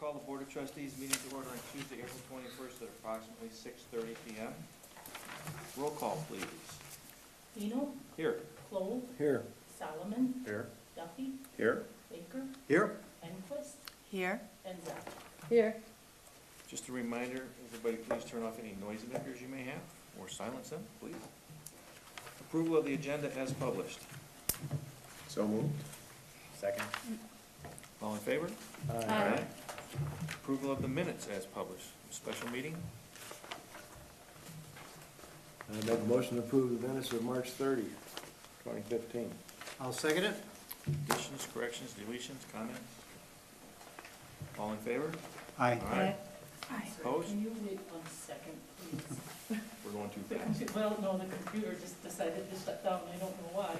call the Board of Trustees meeting to order on Tuesday, April 21st at approximately 6:30 PM. Roll call, please. Eno, Here. Clove, Here. Solomon, Here. Duffy, Here. Baker, Here. Enquist, Here. and Zach. Here. Just a reminder, everybody please turn off any noise emitters you may have, or silence them, please. Approval of the agenda as published. So moved. Second. All in favor? Aye. Approval of the minutes as published. Special meeting. I make a motion to approve the minutes of March 30, 2015. I'll second it. Additions, corrections, deletions, comments? All in favor? Aye. Aye. Aye. Opposed? Can you wait 1 second, please? We're going too fast. Well, no, the computer just decided to shut down, I don't know why.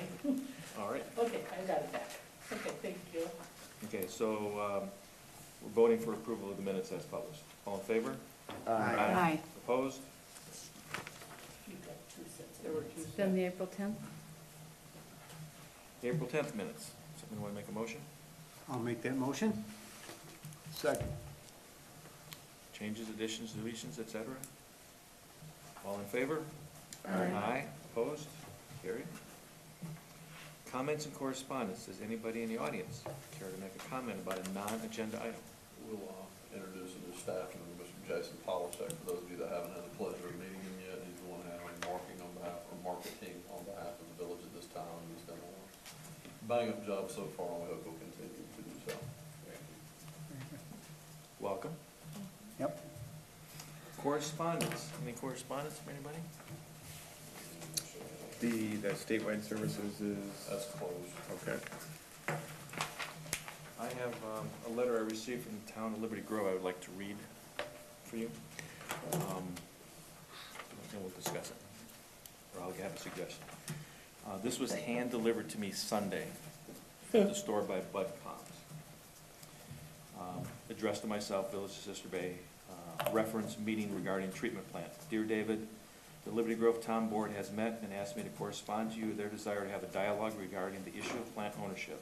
All right. Okay, I got it back. Okay, thank you. Okay, so we're voting for approval of the minutes as published. All in favor? Aye. Opposed? You've got 2 sets. There were two. Then the April 10th? The April 10th minutes. Someone want to make a motion? I'll make that motion. Second. Changes, additions, deletions, et cetera? All in favor? Aye. Opposed? Carried. Comments and correspondence. Does anybody in the audience care to make a comment about a non-agenda item? We'll introduce a new staff member, Mr. Jason Polishek. For those of you that haven't had the pleasure of meeting him yet, he's the one handling marketing on behalf of the village of this town. He's done a bang-up job so far, and we hope he'll continue to do so. Welcome. Yep. Correspondence. Any correspondence from anybody? The statewide services is, That's closed. okay. I have a letter I received from the town of Liberty Grove I would like to read for you. And we'll discuss it, or I'll have a suggestion. This was hand-delivered to me Sunday at the store by Bud Combs. Addressed to myself, Village of Sister Bay, reference meeting regarding treatment plant. Dear David, the Liberty Grove Town Board has met and asked me to correspond to you their desire to have a dialogue regarding the issue of plant ownership.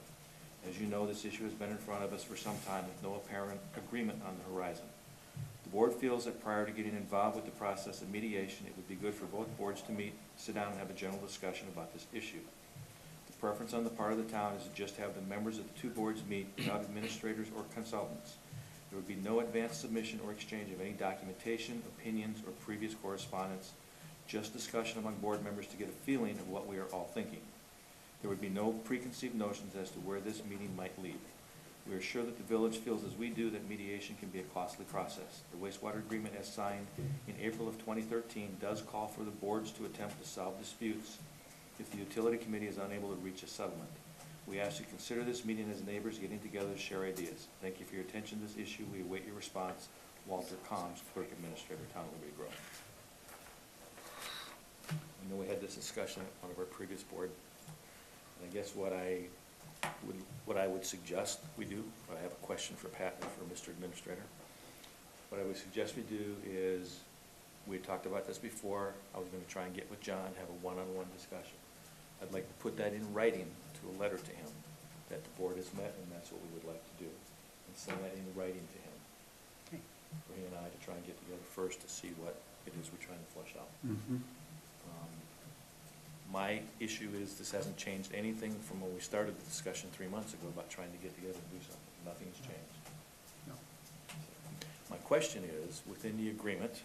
As you know, this issue has been in front of us for some time with no apparent agreement on the horizon. The board feels that prior to getting involved with the process of mediation, it would be good for both boards to meet, sit down, and have a general discussion about this issue. The preference on the part of the town is to just have the members of the two boards meet without administrators or consultants. There would be no advanced submission or exchange of any documentation, opinions, or previous correspondence, just discussion among board members to get a feeling of what we are all thinking. There would be no preconceived notions as to where this meeting might lead. We are sure that the village feels as we do that mediation can be a costly process. The wastewater agreement as signed in April of 2013 does call for the boards to attempt to solve disputes if the utility committee is unable to reach a settlement. We ask you to consider this meeting as neighbors getting together to share ideas. Thank you for your attention to this issue. We await your response. Walter Combs, Clerk Administrator, Town of Liberty Grove. I know we had this discussion at one of our previous board. And I guess what I would suggest we do, but I have a question for Pat and for Mr. Administrator. What I would suggest we do is, we had talked about this before, I was gonna try and get with John, have a one-on-one discussion. I'd like to put that in writing to a letter to him, that the board has met and that's what we would like to do. And send that in writing to him. Okay. For he and I to try and get together first to see what it is we're trying to flesh out. Mm-hmm. My issue is this hasn't changed anything from when we started the discussion 3 months ago about trying to get together and do something. Nothing's changed. No. My question is, within the agreement,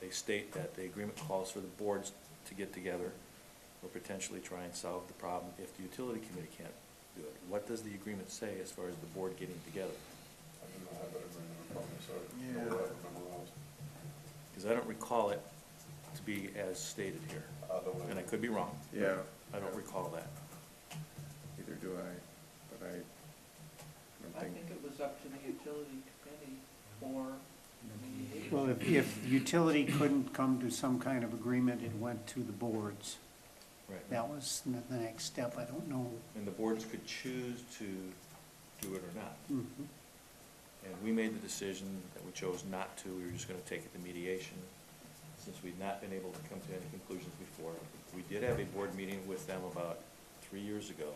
they state that the agreement calls for the boards to get together or potentially try and solve the problem if the utility committee can't do it. What does the agreement say as far as the board getting together? I do not have that agreement in front of me, so Yeah. I don't have it memorized. Because I don't recall it to be as stated here. I don't know. And I could be wrong. Yeah. I don't recall that. Either do I, but I don't I think. think it was up to the utility committee for mediation. Well, if the utility couldn't come to some kind of agreement, it went to the boards. Right. That was the next step. I don't know. And the boards could choose to do it or not. Mhm. And we made the decision that we chose not to. We were just gonna take it to mediation. Since we've not been able to come to any conclusions before. We did have a board meeting with them about 3 years ago.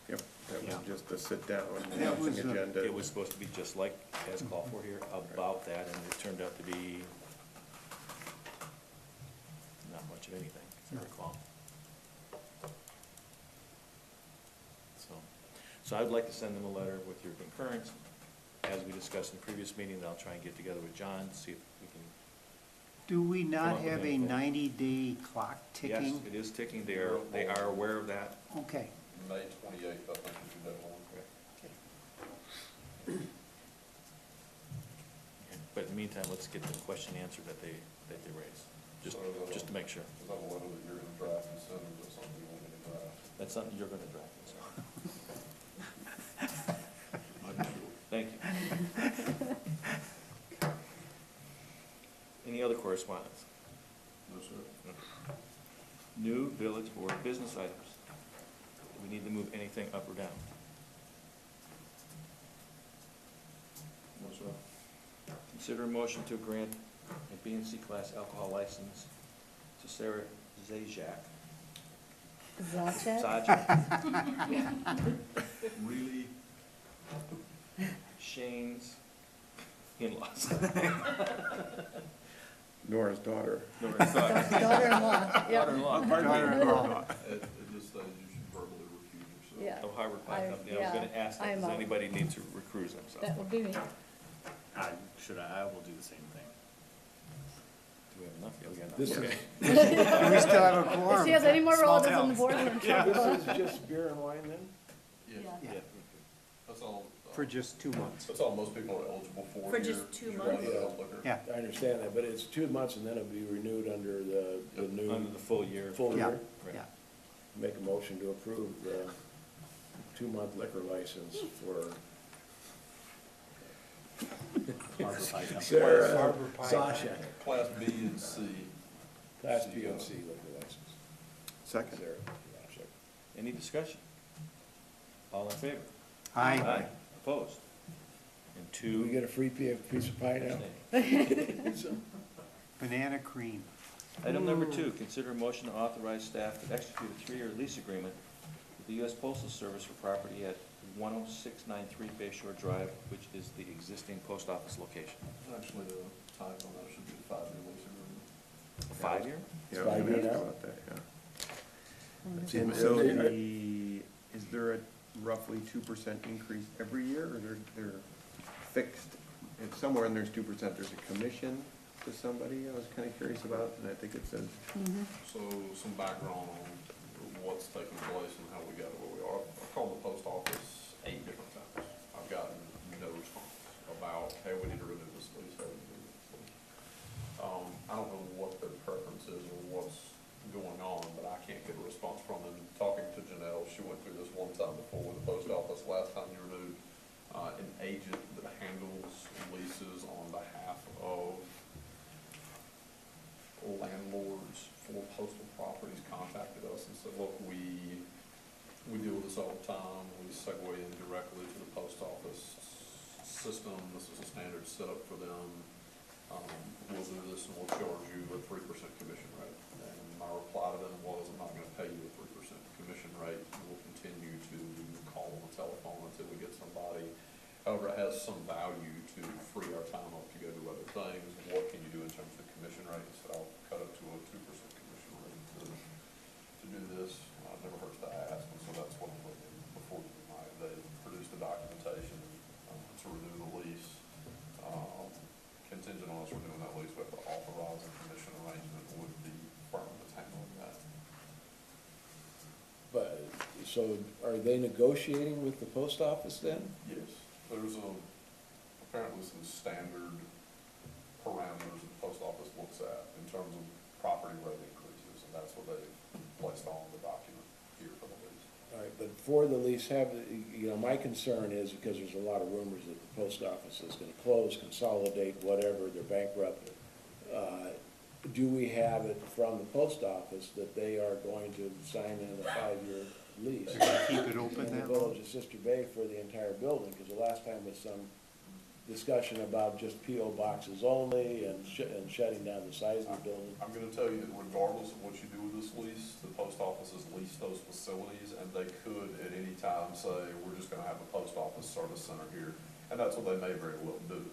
Yep, that Yeah. than just a sit-down That was watching a- agenda. It was supposed to be just like, as called for here, about that, and it turned out to be not much of anything, if I recall. So I'd like to send them a letter with your concurrence. As we discussed in the previous meeting, then I'll try and get together with John, see if we can. Do we Come not up with have a anything. 90-day clock Yes, ticking? it is ticking. They are aware of that. Okay. May 28th, I think, is the deadline. But in the meantime, let's get the question answered that they raised, just to make sure. Is that a letter that you're gonna draft and send, or is that something you want me to draft? That's something you're gonna draft, so. I'm sure. Thank you. Any other correspondence? No, sir. New village board business items. Do we need to move anything up or down? No, sir. Consider a motion to grant a B and C class alcohol license to Sarah Zajac. Zajac? Zajac. Really? Shane's in-laws. Nora's daughter. Daughter-in-law, yep. Daughter-in-law. Daughter-in-law. It just says you should verbally recuse yourself. Yeah. Oh, Harvard Pike Company. I was gonna ask that, I'm does out. anybody need to recruit themselves? That would be me. I will do the same thing. Do we have enough? Yeah, we got enough. This Okay. We still have a If quorum. she has any more Small relatives on the towns. board, then This is just beer and wine then? Yeah, Yeah. that's all. For just 2 months. That's all most people are eligible for. For here. just 2 If you're gonna months? get liquor. Yeah. I understand that, but it's 2 months and then it'll be renewed under the new Under the full year. full Yeah. year. Right. Yeah. Make a motion to approve the 2-month liquor license for Harbor Pike Company. Sarah Zajac, Class B and C. Class B and C liquor license. Second. Sarah Zajac. Any discussion? All in favor? Aye. Opposed? And Do we two get a free piece of pie now? abstain. Banana cream. Item number 2, consider a motion to authorize staff to execute a 3-year lease agreement with the U.S. Postal Service for property at 10693 Bay Shore Drive, which is the existing post office location. Actually, the time on that should be a 5-year lease agreement. A 5-year? It's Yeah, 5 we years asked now? about that, yeah. Let's And see, so are- is there a roughly 2% increase every year, or they're fixed? If somewhere in there's 2%, there's a commission to somebody, I was kind of curious about, and I think it says, So some background on what's taking place and how we got to where we are. I've called the post office 8 different times. I've gotten no response about, hey, we need to renew this lease, hey, we need to renew this lease. I don't know what their preference is or what's going on, but I can't get a response from them. Talking to Janelle, she went through this one time before with the post office, last time you renewed, an agent that handles leases on behalf of landlords for postal properties contacted us and said, look, we deal with this all the time, we segue in directly to the post office system, this is a standard setup for them, we'll do this and we'll charge you a 3% commission rate. And my reply to them was, I'm not gonna pay you a 3% commission rate, we'll continue to call on the telephone until we get somebody. However, it has some value to free our time up to go do other things. What can you do in terms of commission rate? He said, I'll cut up to a 2% commission rate to do this. It never hurts to ask, and so that's what I'm looking before you tonight. They produced the documentation to renew the lease. Contingent on us renewing that lease, we have to authorize a commission arrangement with the firm that's handling that. But, so are they negotiating with the post office then? Yes, there's apparently some standard parameters that the post office looks at in terms of property rate increases, and that's what they've placed on the document here for the lease. All right, but for the lease, my concern is, because there's a lot of rumors that the post office is gonna close, consolidate, whatever, they're bankrupt. Do we have it from the post office that they are going to sign in a 5-year lease? Keep it open In the that village long? of Sister Bay for the entire building, because the last time was some discussion about just PO boxes only and shutting down the size of the building. I'm gonna tell you that regardless of what you do with this lease, the post office has leased those facilities, and they could at any time say, we're just gonna have a post office service center here, and that's what they may very well do.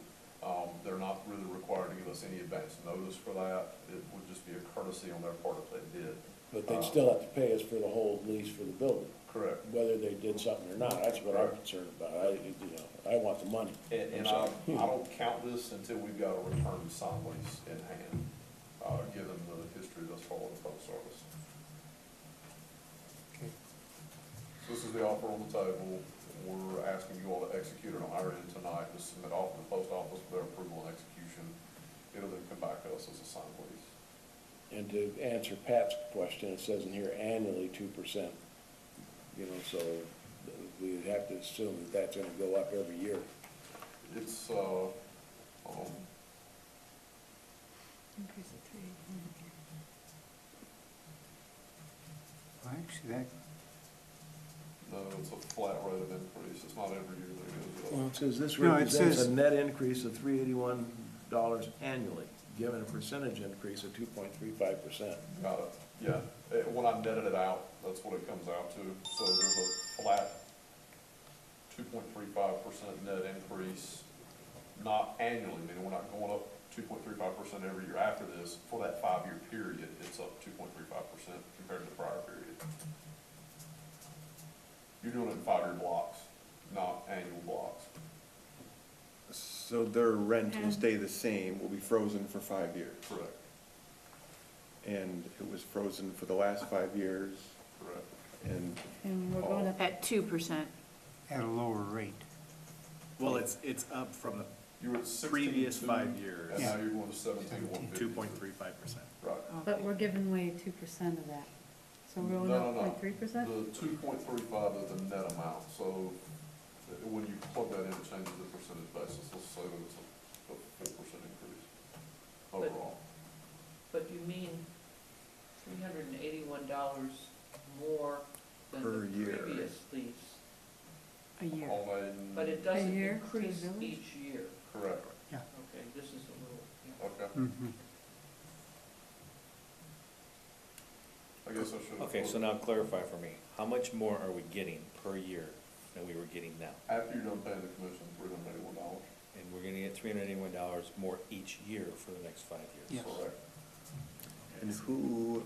They're not really required to give us any advance notice for that. It would just be a courtesy on their part if they did. But they'd still have to pay us for the whole lease for the building, Correct. whether they did something or not. That's what I'm concerned about. I want the money. And I'm I don't count this until we've got a return to sign lease in hand, given the history thus far with the post service. So this is the offer on the table. We're asking you all to execute it on our end tonight, to submit off to the post office for their approval and execution. It'll then come back to us as a signed lease. And to answer Pat's question, it says in here annually 2%. So we would have to assume that that's gonna go up every year. It's, Increase of 3. Well, actually, that, no, it's a flat rate of increase. It's not every year that it goes Well, up. it says this No, it represents says- a net increase of $381 annually, given a percentage increase of 2.35%. Got it, yeah. When I netted it out, that's what it comes out to. So there's a flat 2.35% net increase, not annually, meaning we're not going up 2.35% every year after this. For that 5-year period, it's up 2.35% compared to the prior period. You're doing it in 5-year blocks, not annual blocks. So their rent will stay the same, will be frozen for 5 years. Correct, And it was frozen for the last 5 years, correct. And we're going up, At 2%. at a lower rate. Well, it's up from the You were at 16.2, previous 5 years, and now you're going to 17.150. 2.35%. Right. but we're giving away 2% of that. So we're going No, up no, no. 0.3%? The 2.35 is the net amount, so when you plug that in, it changes the percentage basis. Let's say that it's a 4% increase overall. But you mean $381 more than Per the year. previous lease? A year. But it doesn't year for the increase village? each year. Correct, Okay, this is a little, yeah. okay. Mhm. I guess I should have. Okay, so now clarify for me, how much more are we getting per year than we were getting now? After you're done paying the commission, $381. And we're gonna get $381 more each year for the next 5 years. Yes. Correct. And who,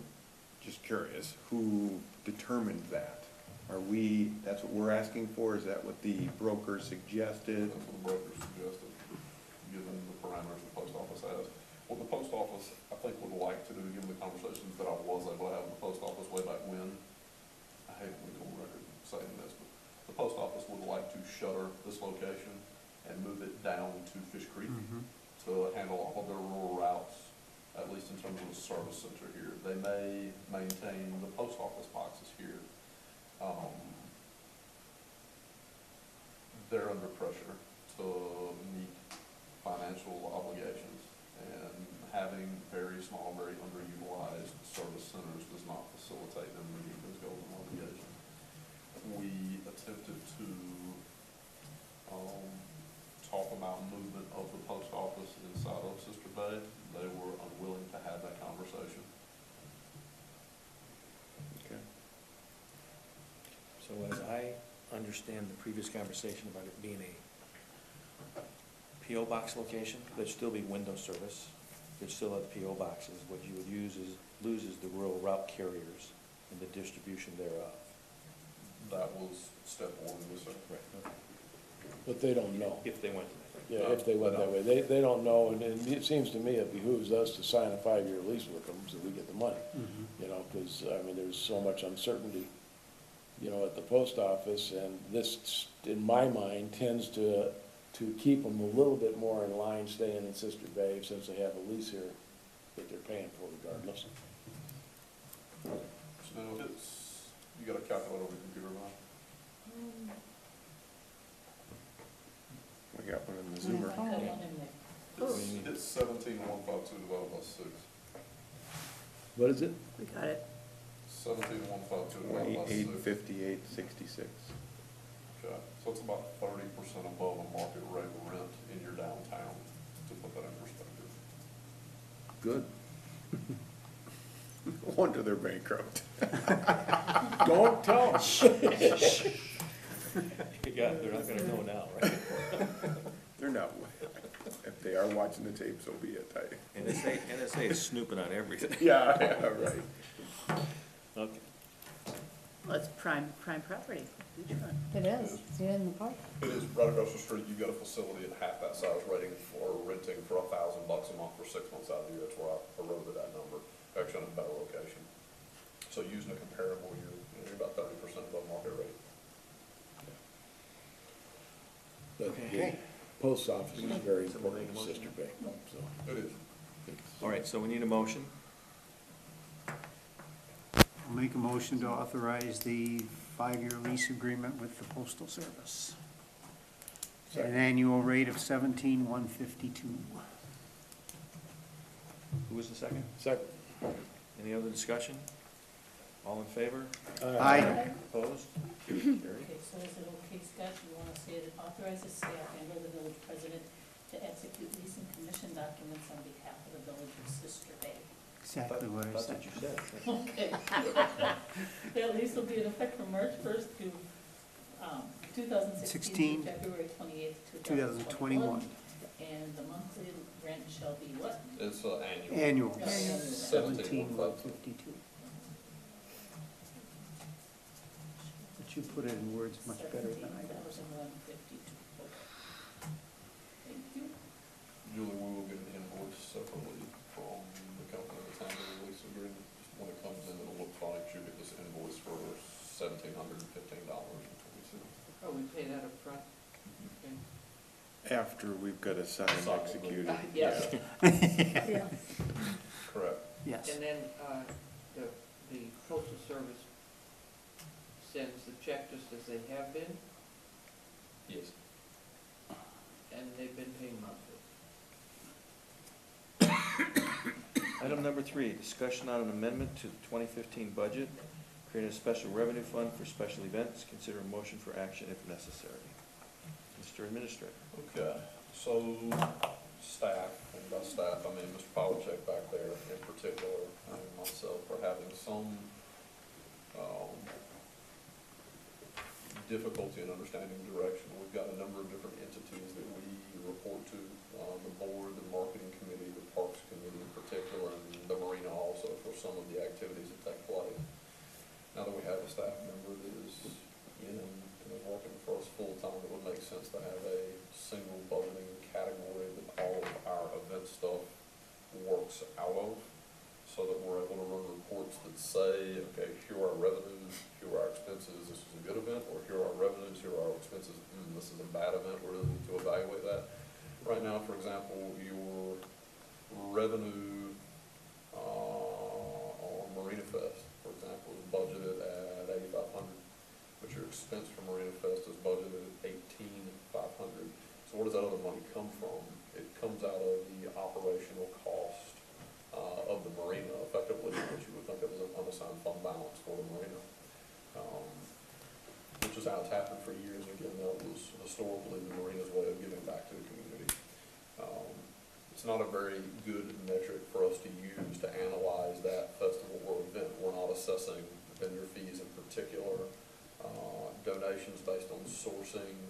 just curious, who determined that? Are we, that's what we're asking for, is that what the broker suggested? That's what the broker suggested, given the parameters the post office has. What the post office, I think, would like to do, given the conversations that I was able to have with the post office way back when, I hate to go on record saying this, but the post office would like to shutter this location and move it down to Fish Creek Mhm. to handle all of their rural routes, at least in terms of the service center here. They may maintain the post office boxes here. They're under pressure to meet financial obligations, and having very small, very underutilized service centers does not facilitate them meeting those goals and obligations. We attempted to talk about movement of the post office inside of Sister Bay. They were unwilling to have that conversation. Okay. So as I understand the previous conversation about it being a PO box location, there'd still be window service, there'd still have PO boxes. What you would lose is the rural route carriers and the distribution thereof. That was step one, yes, sir. Right. Okay. But they don't know. If they went to that. Yeah, if they went that way. They don't know, and it seems to me it behooves us to sign a 5-year lease with them so we get the money. Because, there's so much uncertainty, at the post office, and this, in my mind, tends to keep them a little bit more in line staying in Sister Bay, since they have a lease here that they're paying for regardless. So now it's, you got a calculator on your computer now? We got one in the Yeah. Zoomer. Got one in there. It's 17,152 divided by 6. What is it? We got it. 17,152 divided by 6. 858.66. Okay, so it's about 30% above a market rate rent in your downtown, to put that in perspective. Good. No wonder they're bankrupt. Don't tell them. They're not gonna know now, right? They're not, if they are watching the tape, so be it. NSA is snooping on everything. Yeah, yeah, right. Okay. Well, it's prime property, beachfront. It is, it's in the park. It is right across the street, you've got a facility at half that size renting for $1,000 a month for 6 months out of the year. That's where I wrote that number, actually in a better location. So using a comparable, you're about 30% above market rate. But the post office is very important to Sister Bay, so. It is. All right, so we need a motion. I'll make a motion to authorize the 5-year lease agreement with the Postal Service at an annual rate of $17,152. Who was the second? Second. Any other discussion? All in favor? Aye. Opposed? Carried. Okay, so is it okay, Scott, you want to say that authorizes staff and or the village president to execute lease and commission documents on behalf of the village of Sister Bay? Exactly what I That's said. what you said. Okay. The lease will be in effect from March 1st to 2016 to February 28th, 2021. And the monthly rent shall be what? It's annual. Annual, $17,152. $17,152. But you put it in words much better than I did. $17,152. Thank you. Julie, we will get an invoice separately from the company at the time of the lease agreement. Just when it comes in, it'll look like you'll get this invoice for $1,715.20. Oh, we pay that up front? Okay. After we've got it signed and executed. Yes. Yeah. Correct. Yes. And then, the postal service sends the check just as they have been, Yes. and they've been paying monthly. Item number 3, discussion on an amendment to the 2015 budget, creating a special revenue fund for special events. Consider a motion for action if necessary. Mr. Administrator. Okay, so staff, and by staff, I mean Mr. Polachek back there in particular, and myself, are having some difficulty in understanding direction. We've got a number of different entities that we report to, the board, the marketing committee, the parks committee in particular, and the marina also for some of the activities that take place. Now that we have a staff member that is in and is working for us full-time, it would make sense to have a single budgeting category that all of our event stuff works out of, so that we're able to run reports that say, okay, here are our revenues, here are our expenses, this is a good event, or here are our revenues, here are our expenses, this is a bad event, we really need to evaluate that. Right now, for example, your revenue on Marina Fest, for example, is budgeted at $8,500, but your expense for Marina Fest is budgeted at $18,500. So where does that other money come from? It comes out of the operational cost of the marina, effectively, what you would think of as an unassigned fund balance for the marina, which is how it's happened for years. Again, that was historically the marina's way of giving back to the community. It's not a very good metric for us to use to analyze that festival or event. We're not assessing vendor fees in particular, donations based on sourcing,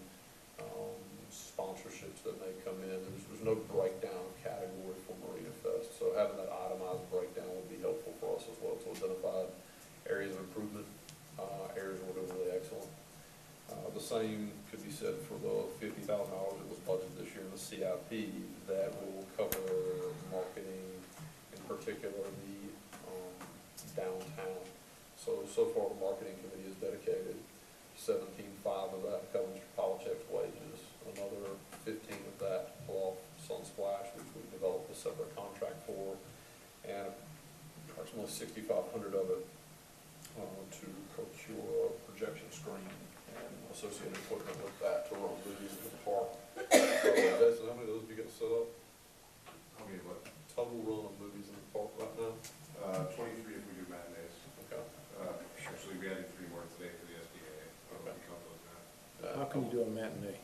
sponsorships that may come in. There's no breakdown category for Marina Fest, so having that itemized breakdown would be helpful for us as well to identify areas of improvement, areas where we're doing really excellent. The same could be said for the $50,000 that was budgeted this year in the CIP that will cover marketing, in particular the downtown. So far the marketing committee has dedicated $17,500 of that covers Mr. Polachek's wages, another $15,000 of that pull off Sunsplash, which we developed a separate contract for, and approximately $6,500 of it to procure a projection screen and associated equipment with that to run movies in the park. Jason, how many of those do you get set up? How many what? Total run of movies in the park right now? 23 if we do matinees. Okay. Actually, we added 3 more today for the SBA. Okay. We count those now. How can you do a matinee?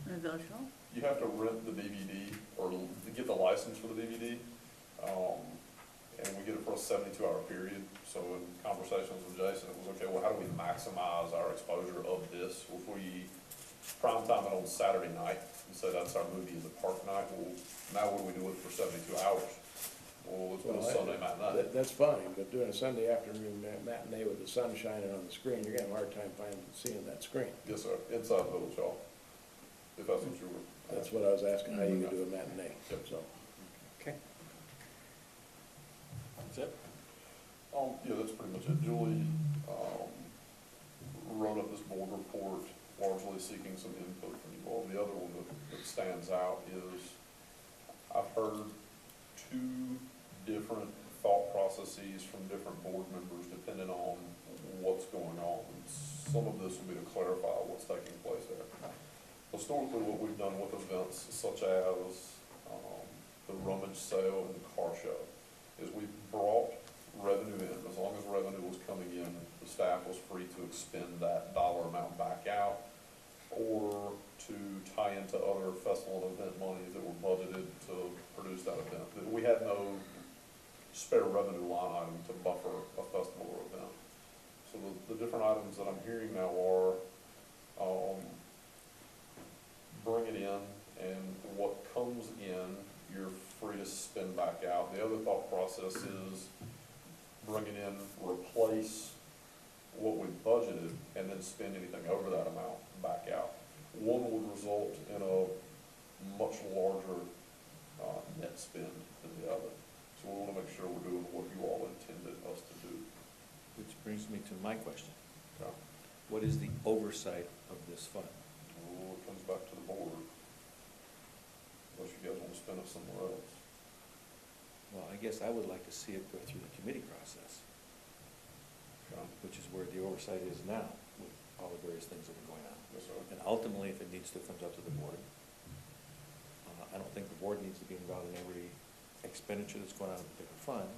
Maybe I'll show. You have to rent the DVD or to get the license for the DVD. And we get it for a 72-hour period. So in conversations with Jason, it was, okay, well, how do we maximize our exposure of this? If we prime time it on Saturday night and say that's our movie is a park night, well, now what do we do with it for 72 hours? Well, let's do a Sunday matinee. That's fine, but doing a Sunday afternoon matinee with the sun shining on the screen, you're gonna have a hard time seeing that screen. Yes, sir, inside Village Hall, if that's what you were. That's what I was asking, how you could do a matinee, so. Okay. That's it? Yeah, that's pretty much it. Julie, wrote up this board report, largely seeking some input from you all. The other one that stands out is, I've heard two different thought processes from different board members depending on what's going on. Some of this will be to clarify what's taking place there. Historically, what we've done with events such as the rummage sale and the car show is we brought revenue in. As long as revenue was coming in, the staff was free to expend that dollar amount back out or to tie into other festival and event monies that were budgeted to produce that event. We had no spare revenue line item to buffer a festival or event. So the different items that I'm hearing now are bring it in, and what comes in, you're free to spend back out. The other thought process is bring it in, replace what we budgeted, and then spend anything over that amount back out. One would result in a much larger net spend than the other. So we want to make sure we're doing what you all intended us to do. Which brings me to my question. Okay? What is the oversight of this fund? Well, it comes back to the board, unless you guys want to spend it somewhere else. Well, I guess I would like to see it go through the committee process, Okay? which is where the oversight is now with all the various things that are going on. Yes, sir. And ultimately, if it needs to, it comes up to the board. I don't think the board needs to be involved in every expenditure that's going on in a particular fund.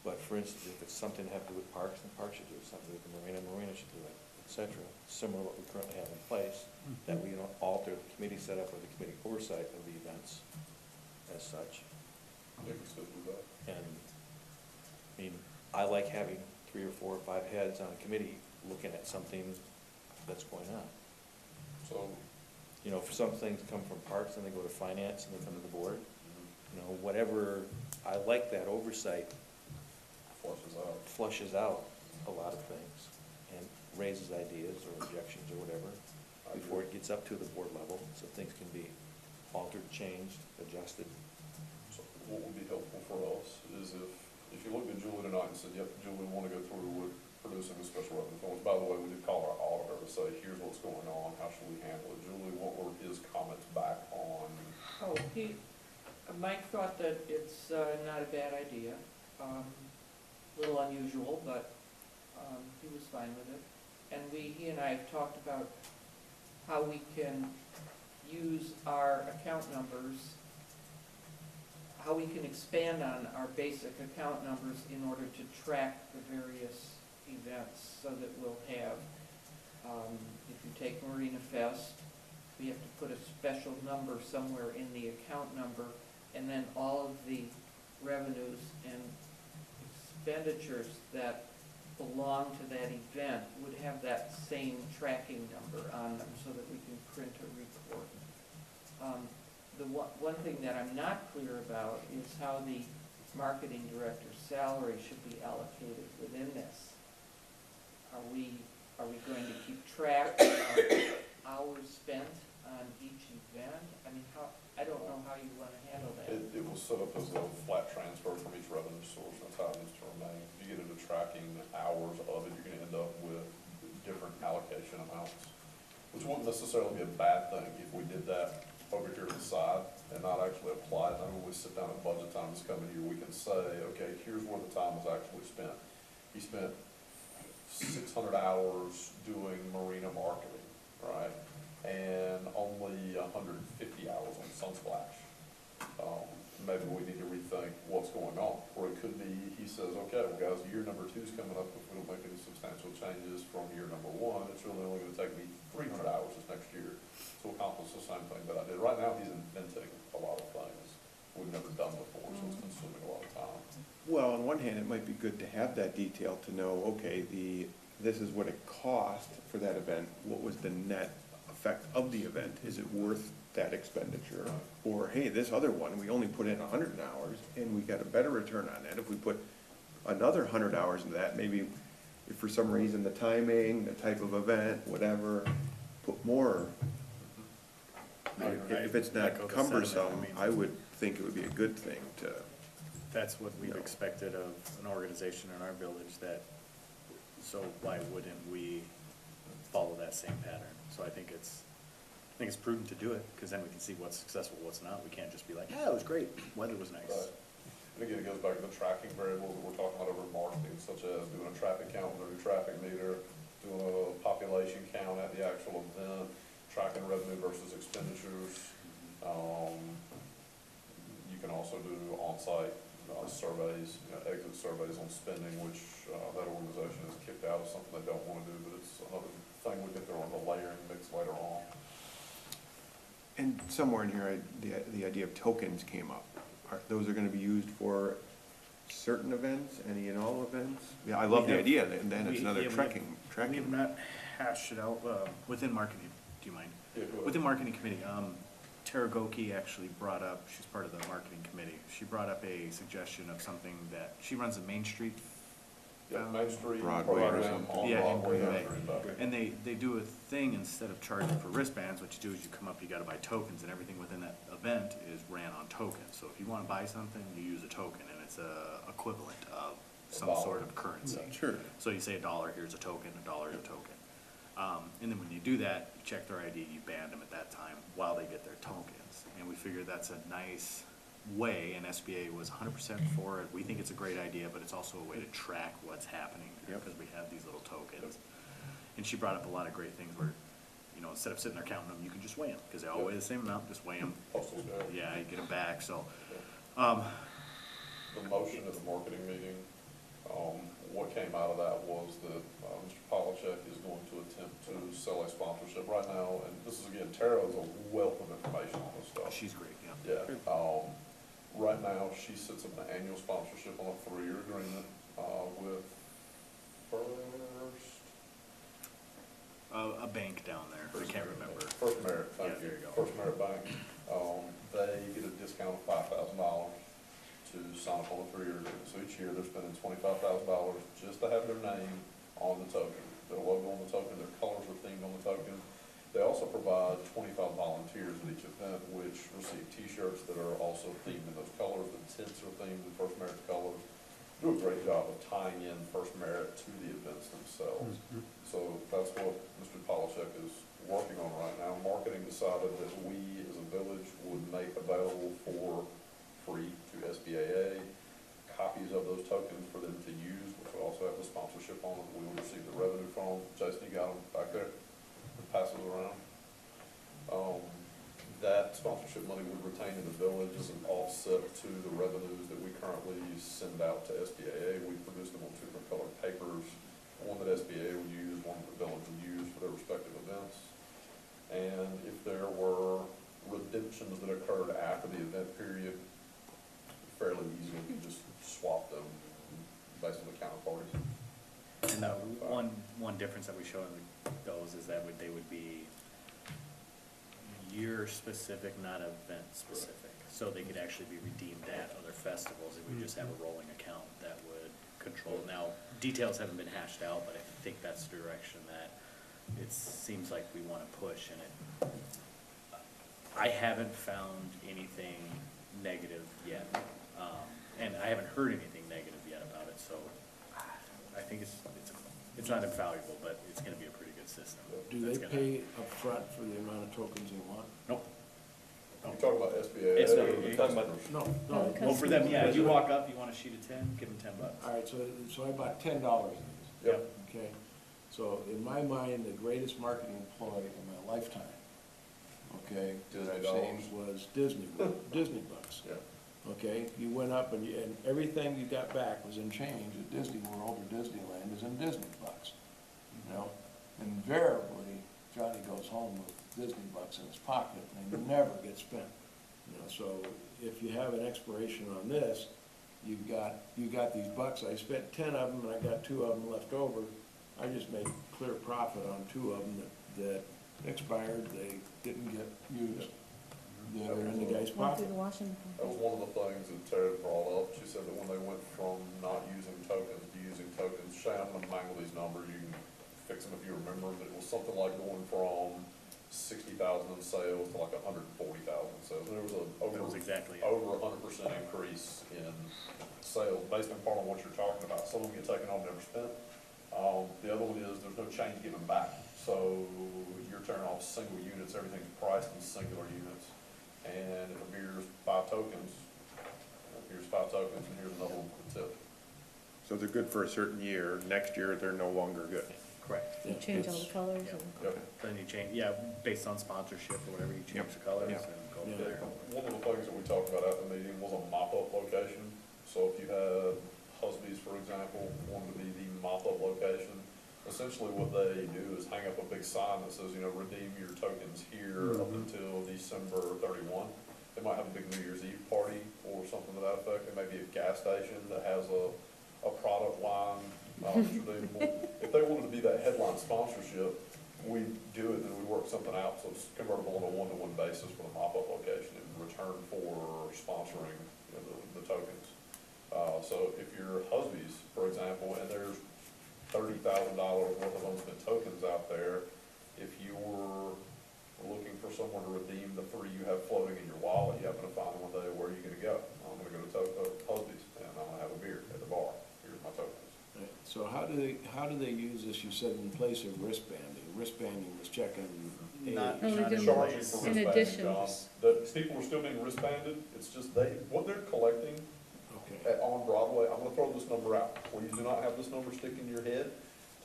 But for instance, if it's something to have to do with parks, then parks should do it. Something with the marina should do it, et cetera. Similar to what we currently have in place, that we don't alter the committee setup or the committee oversight of the events as such. I think we still do that. And, I mean, I like having 3 or 4 or 5 heads on a committee looking at something that's going on. So, You know, for some things come from parks, and they go to finance, and they come to the board. You know, whatever, I like that oversight flushes out a lot of things and raises ideas or objections or whatever before it gets up to the board level, so things can be altered, changed, adjusted. So what would be helpful for us is if you looked at Julie tonight and said, yep, Julie, we want to go through with producing the special revenue funds. By the way, we did call our auditor to say, here's what's going on, how should we handle it? Julie, what were his comments back on? Oh, Mike thought that it's not a bad idea. A little unusual, but he was fine with it. And he and I have talked about how we can use our account numbers, how we can expand on our basic account numbers in order to track the various events, so that we'll have, if you take Marina Fest, we have to put a special number somewhere in the account number, and then all of the revenues and expenditures that belong to that event would have that same tracking number on them, so that we can print a report. The one thing that I'm not clear about is how the marketing director's salary should be allocated within this. Are we going to keep track of hours spent on each event? I mean, I don't know how you want to handle that. It was set up as a flat transfer from each revenue source. That's how it needs to remain. If you get into tracking hours of it, you're going to end up with different allocation amounts, which wouldn't necessarily be a bad thing if we did that over here to the side and not actually apply it. Then when we sit down at budget time this coming year, we can say, okay, here's where the time was actually spent. He spent 600 hours doing marina marketing, right? And only 150 hours on Sunsplash. Maybe we need to rethink what's going on. Or it could be, he says, okay, well guys, year number 2 is coming up. If we don't make any substantial changes from year number 1, it's really only going to take me 300 hours this next year to accomplish the same thing that I did. Right now, he's inventing a lot of things we've never done before, so it's consuming a lot of time. Well, on one hand, it might be good to have that detail to know, okay, this is what it cost for that event. What was the net effect of the event? Is it worth that expenditure? Or, hey, this other one, we only put in 100 hours and we got a better return on that. If we put another 100 hours into that, maybe if for some reason the timing, the type of event, whatever, put more. If it's Echo not the sentiment, cumbersome, I mean- I would think it would be a good thing to, That's what we've No. expected of an organization in our village that, so why wouldn't we follow that same pattern? So I think it's prudent to do it, because then we can see what's successful, what's not. We can't just be like, yeah, it was great, weather was nice. Right. And again, it goes back to the tracking variables that we're talking about over in marketing, such as doing a traffic count with a new traffic meter, doing a population count at the actual event, tracking revenue versus expenditures. You can also do on-site surveys, exit surveys on spending, which that organization has kicked out as something they don't want to do, but it's another thing we get there on the layering mix later on. and somewhere in here, the idea of tokens came up. Those are gonna be used for certain events, any and all events? Yeah, I love We the have- idea, and then it's another we have tracking. not hashed it out, within marketing, do you mind? Yeah, go ahead. Within marketing committee, Tara Goki actually brought up, she's part of the marketing committee, she brought up a suggestion of something that, she runs a Main Street. Yeah, Main Street Broadway or program something. on Yeah, in Broadway, Green Bay. Green Bay. And they do a thing, instead of charging for wristbands, what you do is you come up, you gotta buy tokens, and everything within that event is ran on tokens. So if you wanna buy something, you use a token, and it's a equivalent of some dollar. sort of currency. Sure. So you say $1, here's a token, $1 is a token. And then when you do that, you check their ID, you band them at that time while they get their tokens. And we figured that's a nice way, and SBA was 100% for it. We think it's a great idea, but it's also a way to track what's happening, Yep. because we have these little tokens. And she brought up a lot of great things where, instead of sitting there counting them, you can just weigh them, because they all weigh the same amount, just weigh them. Postal scale. Yeah, you get them back, so, The motion at the marketing meeting, what came out of that was that Mr. Polachek is going to attempt to sell a sponsorship right now, and this is, again, Tara is a wealth of information on this stuff. she's great, yeah. Yeah, right now, she sits at an annual sponsorship on a 3-year agreement, with First. A bank down there, I can't remember. First Merit, thank Yeah, you. there you go. First Merit Bank. They get a discount of $5,000 to sign up on a 3-year agreement. So each year, they're spending $25,000 just to have their name on the token, their logo on the token, their colors are themed on the token. They also provide 25 volunteers at each event, which receive T-shirts that are also themed in those colors. The tents are themed in First Merit's colors. Do a great job of tying in First Merit to the events themselves. So that's what Mr. Polachek is working on right now. Marketing decided that we, as a village, would make available for free to SBAA copies of those tokens for them to use, which will also have the sponsorship on it that we will receive the revenue from. Jason, you got them back there? Pass those around. That sponsorship money we retain in the village as an offset to the revenues that we currently send out to SBAA. We produce them on 2 different colored papers, one that SBA would use, one that the village would use for their respective events. And if there were redemptions that occurred after the event period, fairly easily, you can just swap them based on the counterparties. And one difference that we show in those is that they would be year-specific, not event-specific. So they could actually be redeemed at other festivals, and we just have a rolling account that would control. Now, details haven't been hashed out, but I think that's the direction that it seems like we want to push, and I haven't found anything negative yet, and I haven't heard anything negative yet about it, so I think it's not infallible, but it's gonna be a pretty good system. Do they pay upfront for the amount of tokens they want? Nope. You talk about SBA. It's not- or the you're talking about- customers? No, No, no. the Well, for them, yeah, you walk up, you want a sheet of 10, give them $10. All right, so I bought $10 of these, Yep. okay? So in my mind, the greatest marketing employee in my lifetime, okay, that I've seen was Disney bucks. Yeah. Okay, you went up and everything you got back was in change at Disney World or Disneyland is in Disney bucks. You know, invariably, Scotty goes home with Disney bucks in his pocket, and they never get spent. You know, so if you have an expiration on this, you got these bucks, I spent 10 of them, and I got 2 of them left over. I just made clear profit on 2 of them that expired, they didn't get used. They're in the guy's Went pocket. through the washing. That was one of the things that Tara brought up. She said that when they went from not using tokens to using tokens, Shane, I'm gonna mangle these numbers, you can fix them if you remember, but it was something like going from 60,000 in sales to like 140,000 sales. And there was That was exactly it. over 100% increase in sales, based in part on what you're talking about. Some of them get taken on, never spent. The other one is there's no change giving back. So you're turning off single units, everything's priced in singular units. And if a beer's 5 tokens, here's 5 tokens, and here's another one for the tip. So they're good for a certain year, next year they're no longer good. Correct. You change all the colors Yeah. and. Yep. Then you change, yeah, based on sponsorship or whatever, you change Yep. the colors Yep. and go Yeah. from there. One of the things that we talked about at the meeting was a mop-up location. So if you had Husby's, for example, wanted to be the mop-up location, essentially what they do is hang up a big sign that says, you know, redeem your tokens here up until December 31. They might have a big New Year's Eve party or something to that effect. It may be a gas station that has a product line that's redeemable. If they wanted to be that headline sponsorship, we do it and we work something out so it's convertible on a one-to-one basis for the mop-up location in return for sponsoring, you know, the tokens. So if you're Husby's, for example, and there's $30,000 worth of unspent tokens out there, if you're looking for somewhere to redeem the 3 you have floating in your wallet, you happen to find one day, where are you gonna go? I'm gonna go to Husby's, and I'm gonna have a beer at the bar, here's my tokens. Right. So how do they use this, you said in place of wristbanding? Wristbanding was checking Not- age. No, we not do in Charging place. for In wristbanding, addition. John. People are still being wristbanded, it's just what they're collecting Okay. on Broadway, I'm gonna throw this number out. Please do not have this number stick in your head.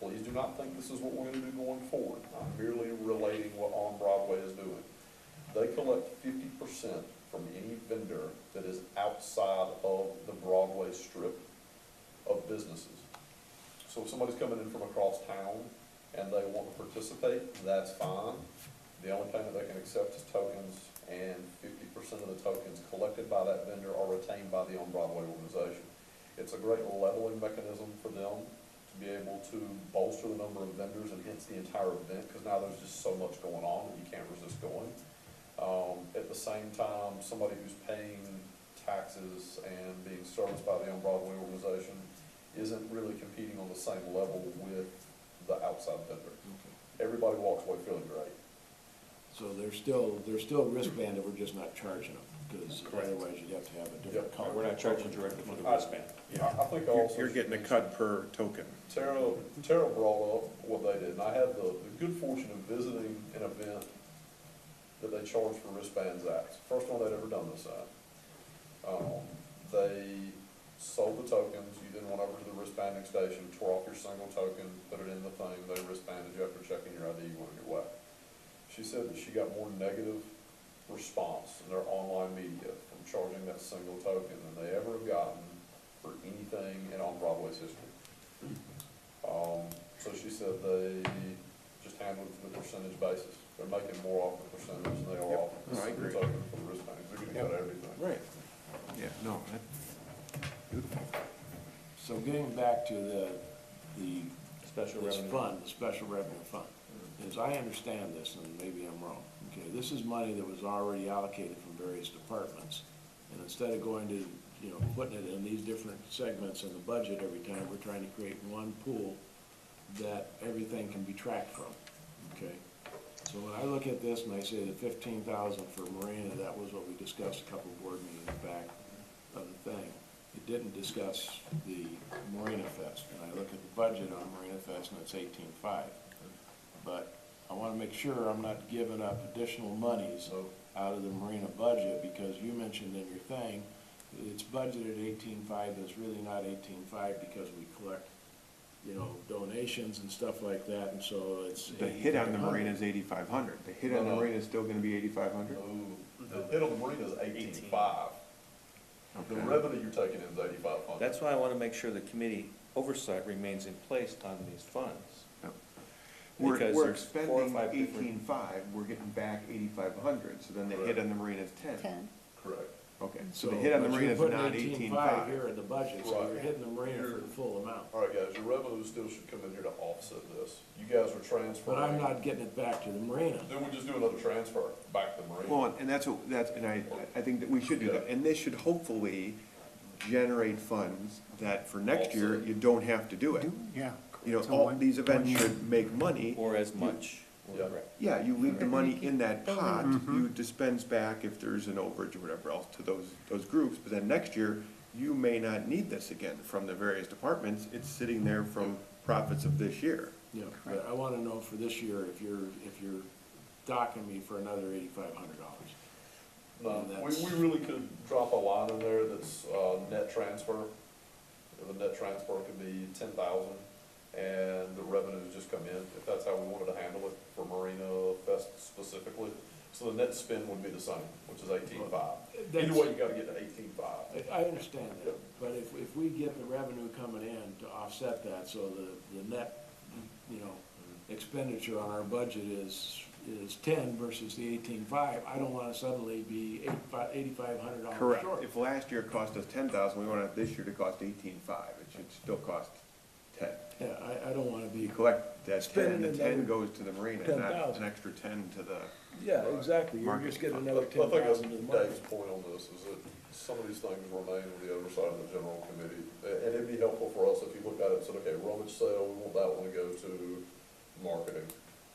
Please do not think this is what we're gonna do going forward. I'm merely relating what On Broadway is doing. They collect 50% from any vendor that is outside of the Broadway strip of businesses. So if somebody's coming in from across town and they want to participate, that's fine. The only payment they can accept is tokens, and 50% of the tokens collected by that vendor are retained by the On Broadway organization. It's a great leveling mechanism for them to be able to bolster the number of vendors and hence the entire event, because now there's just so much going on that you can't resist going. At the same time, somebody who's paying taxes and being serviced by the On Broadway organization isn't really competing on the same level with the outside vendor. Everybody walks away feeling great. So they're still wristbanded, we're just not charging them, because Correct. otherwise you'd have to have a different Yep. color. We're not charging directly for the wristband. I think also. You're getting a cut per token. Tara brought up what they did, and I had the good fortune of visiting an event that they charged for wristbands at. First one they'd ever done this at. They sold the tokens, you then went over to the wristbanding station, tore off your single token, put it in the thing, they wristbanded you after checking your ID, you wanted your way. She said that she got more negative response in their online media from charging that single token than they ever have gotten for anything in On Broadway's history. So she said they just handled it to the percentage basis. They're making more off the percentage than they are Yep. off the No, I single agree. token for the wristbands. They're gonna cut everything. Right. Yeah, no, that's beautiful. So getting back to the Special this revenue. fund, the special revenue fund, as I understand this, and maybe I'm wrong, okay, this is money that was already allocated from various departments. And instead of going to, you know, putting it in these different segments in the budget every time, we're trying to create one pool that everything can be tracked from, okay? So when I look at this and I say the 15,000 for Marina, that was what we discussed a couple of board meetings back of the thing. It didn't discuss the Marina Fest, and I look at the budget on Marina Fest and it's 18.5. But I wanna make sure I'm not giving up additional monies out of the Marina budget, because you mentioned in your thing, it's budgeted 18.5, and it's really not 18.5 because we collect, you know, donations and stuff like that, and so it's. The hit on the 8,500. marina is 8,500. The hit on the No. marina is still gonna be 8,500? The hit on the marina is 18.5. The Okay. revenue you're taking in is 8,500. That's why I want to make sure the committee oversight remains in place on these funds. we're Because there's 4 or expending 5 different. 18.5, we're getting back 8,500, so then the hit on the marina is 10. 10. Correct. Okay, so the hit on the but marina you're is putting not 18.5 here 18.5. in the budget, so you're Right. hitting the marina for the full amount. All right, guys, your revenue still should come in here to offset this. You guys are transferring. But I'm not getting it back to the marina. Then we just do another transfer back to the marine. Well, and I think that we should do that, and this should hopefully generate funds that for next year, you don't have to do it. Yeah. You know, So all one- these events 1 year. should make money. Or as much. Yeah. Yeah, you leave the money in that pot, Mhm. you dispense back if there's an overage or whatever else to those groups, but then next year, you may not need this again from the various departments, it's sitting there from profits of this year. Yeah, but I wanna know for this year, if you're docking me for another $8,500. We really could drop a line in there that's, net transfer. The net transfer could be 10,000, and the revenues just come in, if that's how we wanted to handle it for Marina Fest specifically. So the net spend would be the same, which is 18.5. Either way, you gotta get to 18.5. I understand that, but if we get the revenue coming in to offset that, so the net, you know, expenditure on our budget is 10 versus the 18.5, I don't wanna suddenly be $8,500 Correct. short. If last year it cost us 10,000, we want it this year to cost 18.5, it should still cost 10. Yeah, I don't wanna You be, collect that 10, Spending the 10 another goes to the marina, not 10,000. an extra 10 to the, yeah, exactly, you're Market just getting fund. another I think that's 10,000 to the market. Dave's point on this, is that some of these things remain with the oversight of the general committee. And it'd be helpful for us if you looked at it and said, okay, rummage sale, we want that one to go to marketing.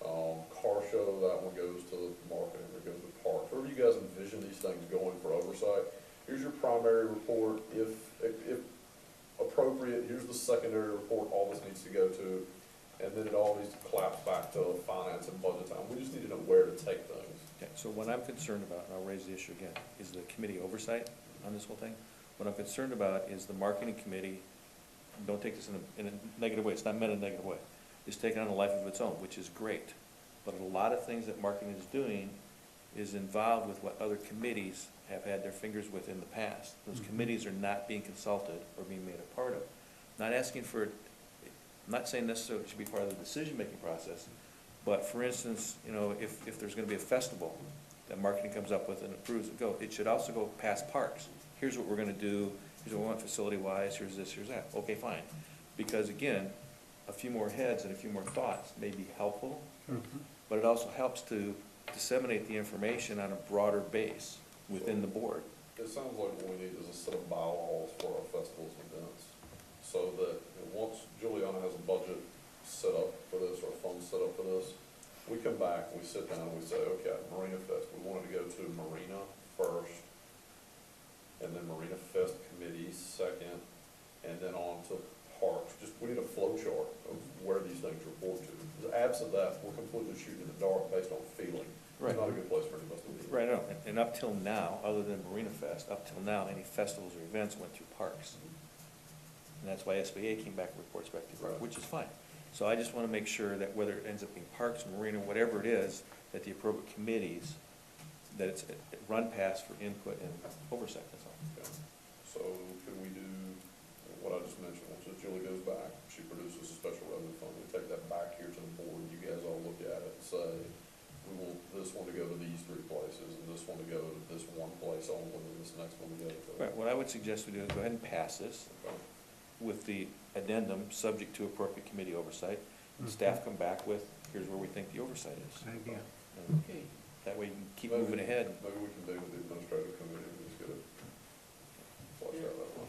Car show, that one goes to marketing, or goes to parks. Wherever you guys envision these things going for oversight, here's your primary report. If appropriate, here's the secondary report, all this needs to go to. And then it all needs to collapse back to finance and budget time. We just need to know where to take things. Okay, so what I'm concerned about, and I'll raise the issue again, is the committee oversight on this whole thing. What I'm concerned about is the marketing committee, don't take this in a negative way, it's not meant in a negative way, is taking on a life of its own, which is great. But a lot of things that marketing is doing is involved with what other committees have had their fingers with in the past. Those committees are not being consulted or being made a part of. Not asking for, I'm not saying necessarily it should be part of the decision-making process, but for instance, you know, if there's gonna be a festival that marketing comes up with and approves it should also go past parks. Here's what we're gonna do, here's what we want facility-wise, here's this, here's that. Okay, fine. Because again, a few more heads and a few more thoughts may be helpful, but it also helps to disseminate the information on a broader base within the board. It sounds like what we need is a set of bylaws for our festivals and events. So that once Juliana has a budget set up for this, or funds set up for this, we come back, we sit down, and we say, okay, Marina Fest, we wanted to go to Marina first, and then Marina Fest Committee second, and then on to parks. Just, we need a flow chart of where these things report to. Because absent that, we're completely shooting in the dark based on feeling. Right. It's not a good place for any of us to be. Right, I know, and up till now, other than Marina Fest, up till now, any festivals or events went through parks. And that's why SBA came back and reports back to the park, Right. which is fine. So I just wanna make sure that whether it ends up being parks, marina, whatever it is, that the appropriate committees, that it's run past for input and oversight, that's all. Okay. So could we do what I just mentioned, once Julie goes back, she produces a special revenue fund, we take that back here to the board, you guys all look at it and say, we want this one to go to these 3 places, and this one to go to this one place only, and this next one to go to. Right, what I would suggest we do is go ahead and pass this Okay. with the addendum, subject to appropriate committee oversight, and staff come back with, here's where we think the oversight is. Good idea. And Okay. that way you can keep Maybe- moving ahead. Maybe we can do with the administrative committee, and just get it flushed out that way.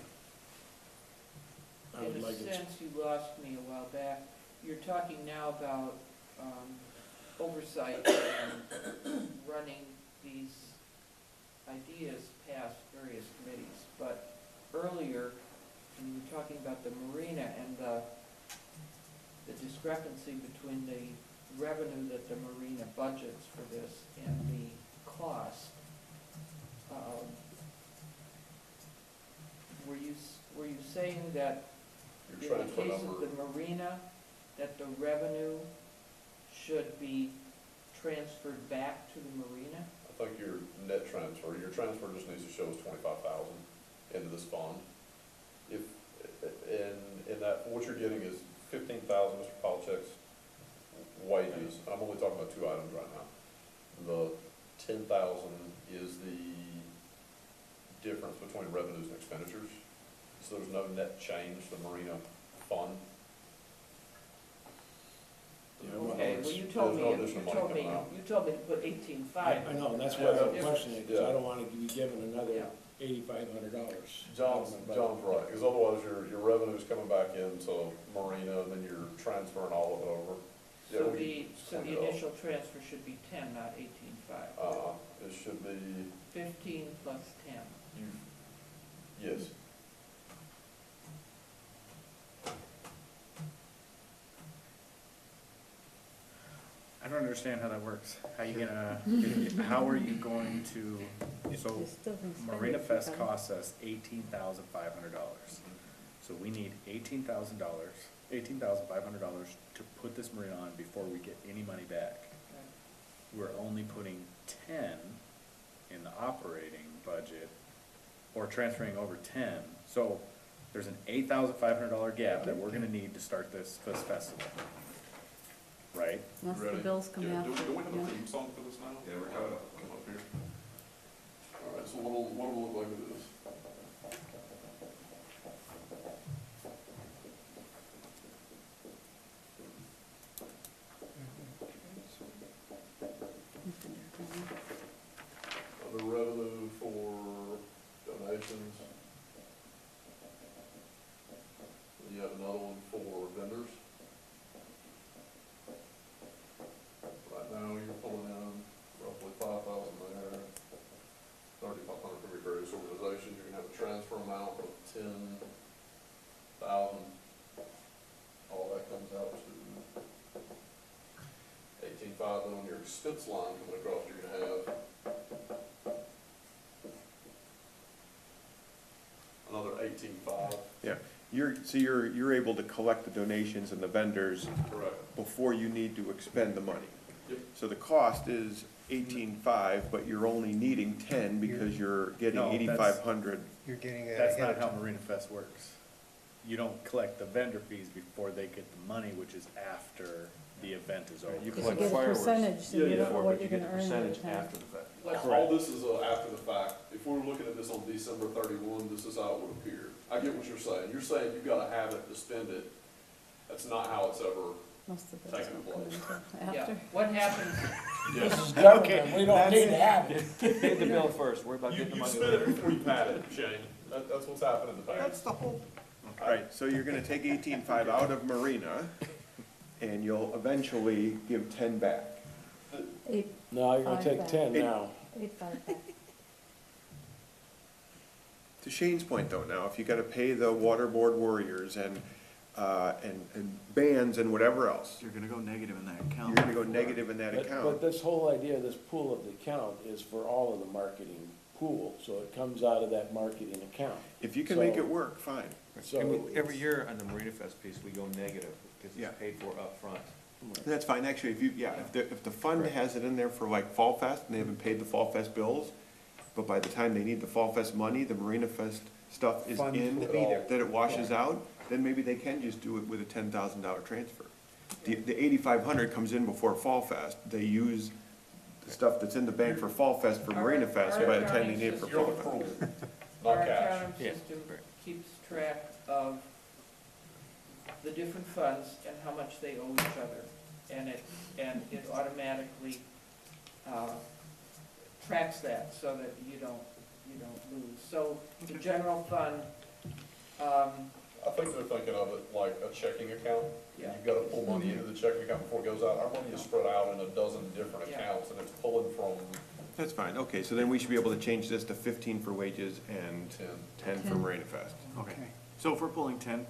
I would In a like it. sense, you lost me a while back. You're talking now about oversight and running these ideas past various committees. But earlier, when you were talking about the marina and the discrepancy between the revenue that the marina budgets for this and the cost, were you saying that in Your the transfer case of number, the marina, that the revenue should be transferred back to the marina? I think your net transfer just needs to show us 25,000 into this fund. If, in that, what you're getting is 15,000, Mr. Polchek's wages, and I'm only talking about two items right now. The 10,000 is the difference between revenues and expenditures. So there's no net change, the marina fund. Okay, well, you told me, There's no additional money coming out. you told me to put 18.5. I know, and that's Yeah, why I'm yeah. questioning, because I Yeah. don't wanna be given another Yeah. $8,500. John's right, because otherwise your revenue's coming back into marina, and then you're transferring all of it over. Yeah, So we the cleaned it up. initial transfer should be 10, not 18.5. It should be, 15 plus 10. yes. I don't understand how that works. How you gonna, how are you going to, so You still can spend Marina it, Fest okay. costs us $18,500. So we need $18,500 to put this marina on before we get any money back. We're only putting 10 in the operating budget, or transferring over 10. So there's an $8,500 gap that we're gonna need to start this festival. Right? Unless the Ready? bills come Yeah, after. do we have a yeah. theme song for this now? Yeah, we're kind of, Come up here. All right, so what will it look like with this? The revenue for donations. You have another one for vendors. Right now, you're pulling in roughly 5,000 there, 3,500 from your various organizations. You're gonna have a transfer amount of 10,000. All that comes out to 18.5. Then on your expense line coming across, you're gonna have another 18.5. Yeah, you're able to collect the donations and the vendors Correct. before you need to expend the money. Yep. So the cost is 18.5, but you're only needing 10 because you're getting No, that's- 8,500. You're getting That's not how Marina Fest works. You don't collect the vendor fees before they get the money, which is after the event is over. You You collect get a fireworks. percentage, so Yeah, you yeah, don't know Before, what but you you're get gonna the earn every percentage time. after the fact. All this is after the fact. If we were looking at this on December 31, this is how it would appear. I get what you're saying. You're saying you've gotta have it to spend it. That's not how it's ever, Most of those Taking don't come place. until Yeah, after. what happens, This is government, we don't that's need it. to have it. Pay the bill first, worry about you getting the money spent it later. before you've had it, Shane. That's what's happened in the That's past. the whole, All right, so you're gonna take 18.5 out of Marina, and you'll eventually give 10 back. Eight, No, you're gonna take 5 10 back. now. 855. To Shane's point though, now, if you gotta pay the water board warriors and bands and whatever else, You're gonna go negative in that you're account. gonna go negative in that But account. this whole idea, this pool of the account is for all of the marketing pool, so it comes out of that marketing account. If you can make So- it work, fine. So Every year on the Marina Fest piece, we go negative, because Yeah. it's paid for upfront. That's fine, actually, if the fund has it in there for like Fall Fest, and they haven't paid the Fall Fest bills, but by the time they need the Fall Fest money, the Marina Fest stuff is Funds in, will be there. that it washes out, then maybe they can just do it with a $10,000 transfer. The 8,500 comes in before Fall Fest, they use the stuff that's in the bank for Fall Fest for Marina Fest, by the time they need it for You're Fall on Fest. accrual, our not cash. accounting Yeah. system keeps track of the different funds and how much they owe each other. And it automatically, tracks that so that you don't lose. So the general fund, I think they're thinking of it like a checking account. Yeah. You've gotta pull money into the checking account before it goes out. Our money is spread out in a dozen different Yeah. accounts, and it's pulling from That's fine, okay, so then we should be able to change this to 15 for wages and 10. 10 for Marina Fest. Okay, so if we're pulling 10,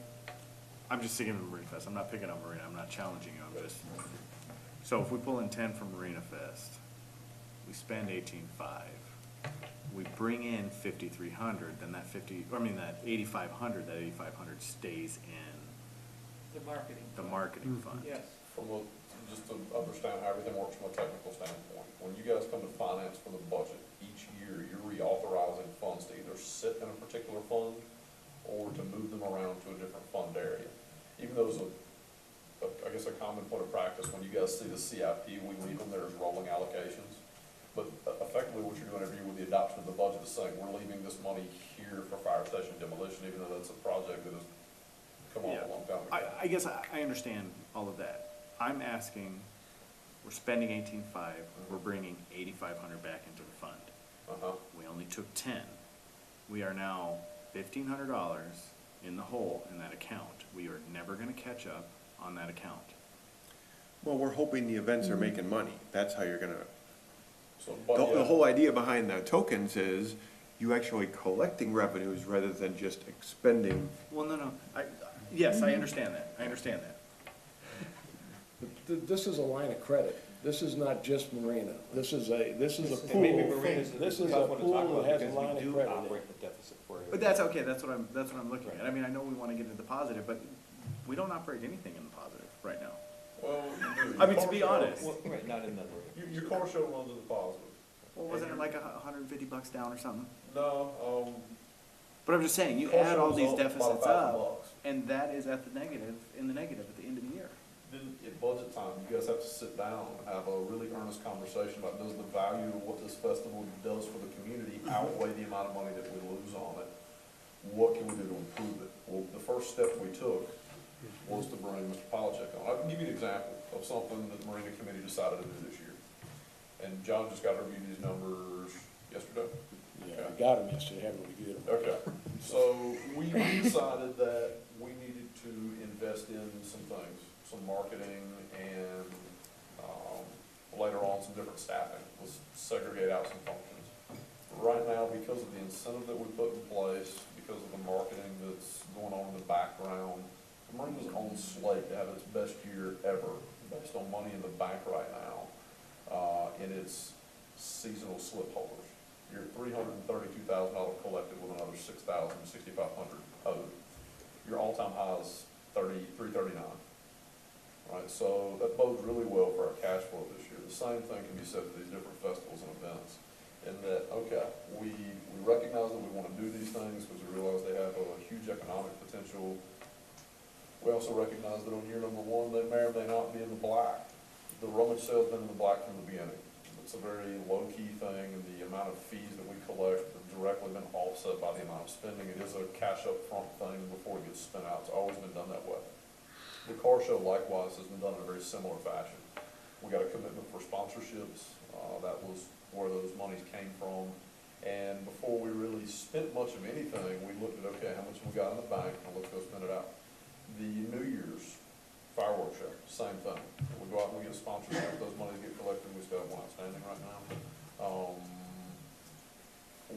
I'm just sticking with Marina Fest, I'm not picking on Marina, I'm not challenging you, I'm just. So if we pull in 10 from Marina Fest, we spend 18.5, we bring in 5,300, then that 8,500, that 8,500 stays in the marketing. the marketing fund. Yes. Just to understand how everything works from a technical standpoint, when you guys come to finance for the budget, each year you're reauthorizing funds to either sit in a particular fund or to move them around to a different fund area. Even though it's I guess a common point of practice, when you guys guys see the CIP, we leave them there as rolling allocations. But effectively, what you're doing every year with the adoption of the budget is saying, we're leaving this money here for fire station demolition, even though that's a project that has come on Yeah. a long time ago. I guess I understand all of that. I'm asking, we're spending 18.5, we're bringing 8,500 back into the fund. Uh-huh. We only took 10. We are now $1,500 in the hole in that account. We are never gonna catch up on that account. Well, we're hoping the events are making money. That's how you're gonna, So, but the yeah, whole idea behind the tokens is you actually collecting revenues rather than just expending. Well, no, yes, I understand that, I understand that. This is a line of credit. This is not just Marina. This is a And pool. maybe Marina's This a is a tough one to talk pool about that has a because line we of do credit in operate it. the deficit for it. But that's okay, that's what I'm looking at. I mean, I know we wanna get into the positive, but we don't operate anything in the positive right now. well, you do. I mean, Your to be car show- honest. Well, right, not in the. Your car show runs in the positive. Well, wasn't it like $150 down or something? No, But I'm just saying, you car add all show's these up deficits about up, $1,000. and that is at the negative, in the negative at the end of the year. Then at budget time, you guys have to sit down and have a really earnest conversation about does the value of what this festival does for the community outweigh the amount of money that we lose on it? What can we do to improve it? Well, the first step we took was to bring Mr. Polachek on. I can give you an example of something that the Marina Committee decided to do this year. And John just got to review these numbers yesterday. Yeah, I got them yesterday, haven't reviewed them. Okay, so we decided that we needed to invest in some things, some marketing and, later on, some different staffing. Let's segregate out some functions. Right now, because of the incentive that we put in place, because of the marketing that's going on in the background, Marina's on slate to have its best year ever, based on money in the bank right now, in its seasonal slip holders. You're at $332,000 collected with another $6,500 owed. Your all-time high is $339. Right, so that bodes really well for our cash flow this year. The same thing can be said for these different festivals and events. In that, okay, we recognize that we want to do these things because we realize they have a huge economic potential. We also recognize that on year number one, they may or may not be in the black. The rummage sale's been in the black from the beginning. It's a very low-key thing, and the amount of fees that we collect have directly been offset by the amount of spending. It is a cash up front thing before it gets spent out. It's always been done that way. The car show likewise has been done in a very similar fashion. We got a commitment for sponsorships. That was where those monies came from. And before we really spent much of anything, we looked at, okay, how much we got in the bank, and let's go spend it out. The New Year's fireworks show, same thing. We go out and we get sponsorship, those monies get collected, we still have one outstanding right now.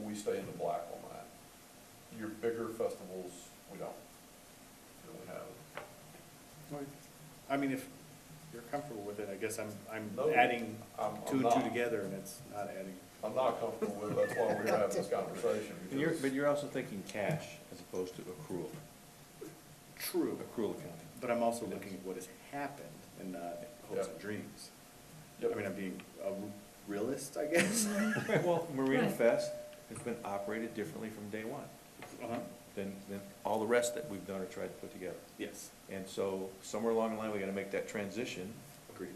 We stay in the black on that. Your bigger festivals, we don't really have it. I mean, if you're comfortable with it, I guess I'm No, adding I'm two and not. two together, and it's not adding. I'm not comfortable with it, that's why we're having this conversation. because- But you're also thinking cash as opposed to accrual, True. accrual accounting. But I'm also looking at what has happened and not hopes and dreams. Yep. I mean, I'm being a realist, I guess. Well, Marina Fest has been operated differently from day one Uh-huh. than all the rest that we've done or tried to put together. Yes, And so somewhere along the line, we gotta make that transition, agreed.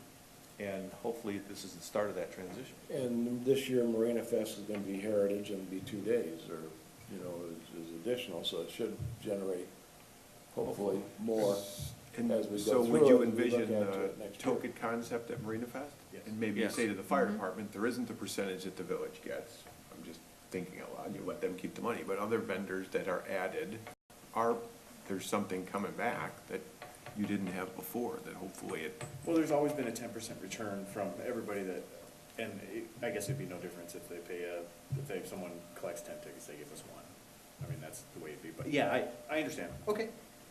and hopefully this is the start of that transition. And this year Marina Fest is gonna be Heritage and be 2 days, or, you know, is additional, so it should generate hopefully more And as we go so through would it, you we look envision into the it next year. token concept at Marina Fest? Yes. And maybe you Yes. say to the fire department, there isn't a percentage that the village gets. I'm just thinking out loud, you let them keep the money, but other vendors that are added, there's something coming back that you didn't have before, that hopefully it, Well, there's always been a 10% return from everybody that, and I guess it'd be no difference if if someone collects 10 tickets, they give us one. I mean, that's the way it'd be, but yeah, I understand. Okay,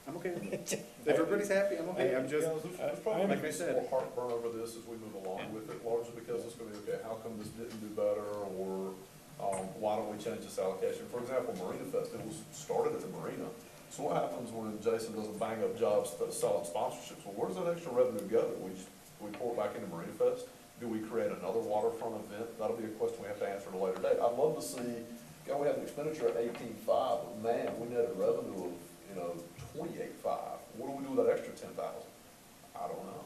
I'm okay with it. If everybody's happy, I'm okay, I'm just, There's probably like I some said. more heartburn over this as we move along with it, largely because it's gonna be, okay, how come this didn't do better, or, why don't we change this allocation? For example, Marina Fest, it was started at the marina. So what happens when Jason doesn't bang up jobs selling sponsorships? Well, where does that extra revenue go? We pour it back into Marina Fest? Do we create another waterfront event? That'll be a question we have to answer at a later date. I'd love to see, we had an expenditure at 18.5, but man, we net a revenue of, 28.5. What do we do with that extra 10,000? I don't know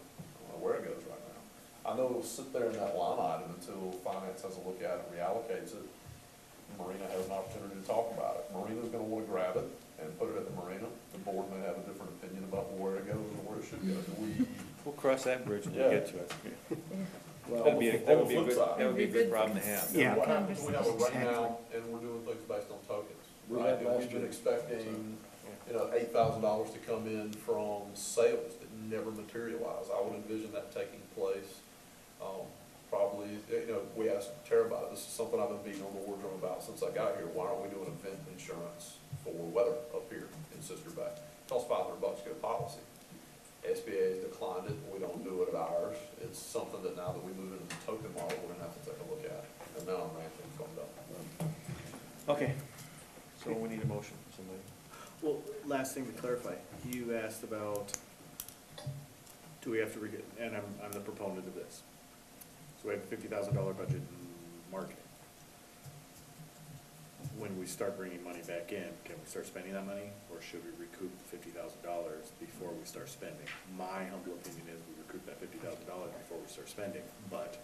where it goes right now. I know it'll sit there in that line item until finance has a look at it, reallocates it. Marina has an opportunity to talk about it. Marina's gonna wanna grab it and put it at the marina. The board may have a different opinion about where it goes and where it should go. We'll cross that bridge when we Yeah. get to it. Well, That would be a On the flip side. good problem to have. Yeah. What happens, we have it right Exactly. now, and we're doing things based on tokens, We right? had And last we've been year. expecting, $8,000 to come in from sales that never materialize. I would envision that taking place, probably, we asked Tara about it. This is something I've been beating on the war drum about since I got here. Why aren't we doing event insurance for weather up here in Sister Bay? It costs $500 to get a policy. SBA has declined it, we don't do it at ours. It's something that now that we move into the token model, we're gonna have to take a look at. And now I'm ranting from done. Okay, so we need a motion from somebody. Well, last thing to clarify, you asked about, do we have to, and I'm the proponent of this. So we have a $50,000 budget in marketing. When we start bringing money back in, can we start spending that money, or should we recoup the $50,000 before we start spending? My humble opinion is we recoup that $50,000 before we start spending, but,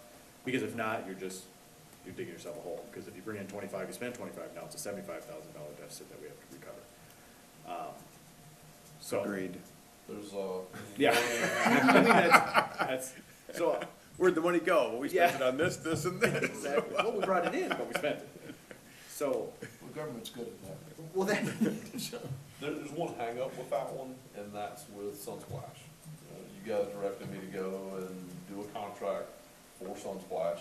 because if not, you're digging yourself a hole, because if you bring in 25, you spend 25, now it's a $75,000 deficit that we have to recover. So. Agreed. There's, Yeah. I mean, that's, so, Where'd the money go? Well, we spent Yeah. it on this, this, and this. exactly, well, we brought it in, but we spent it. So, Well, government's good at that. well, then, there's one hang up with that one, and that's with Sunsplash. You guys directed me to go and do a contract for Sunsplash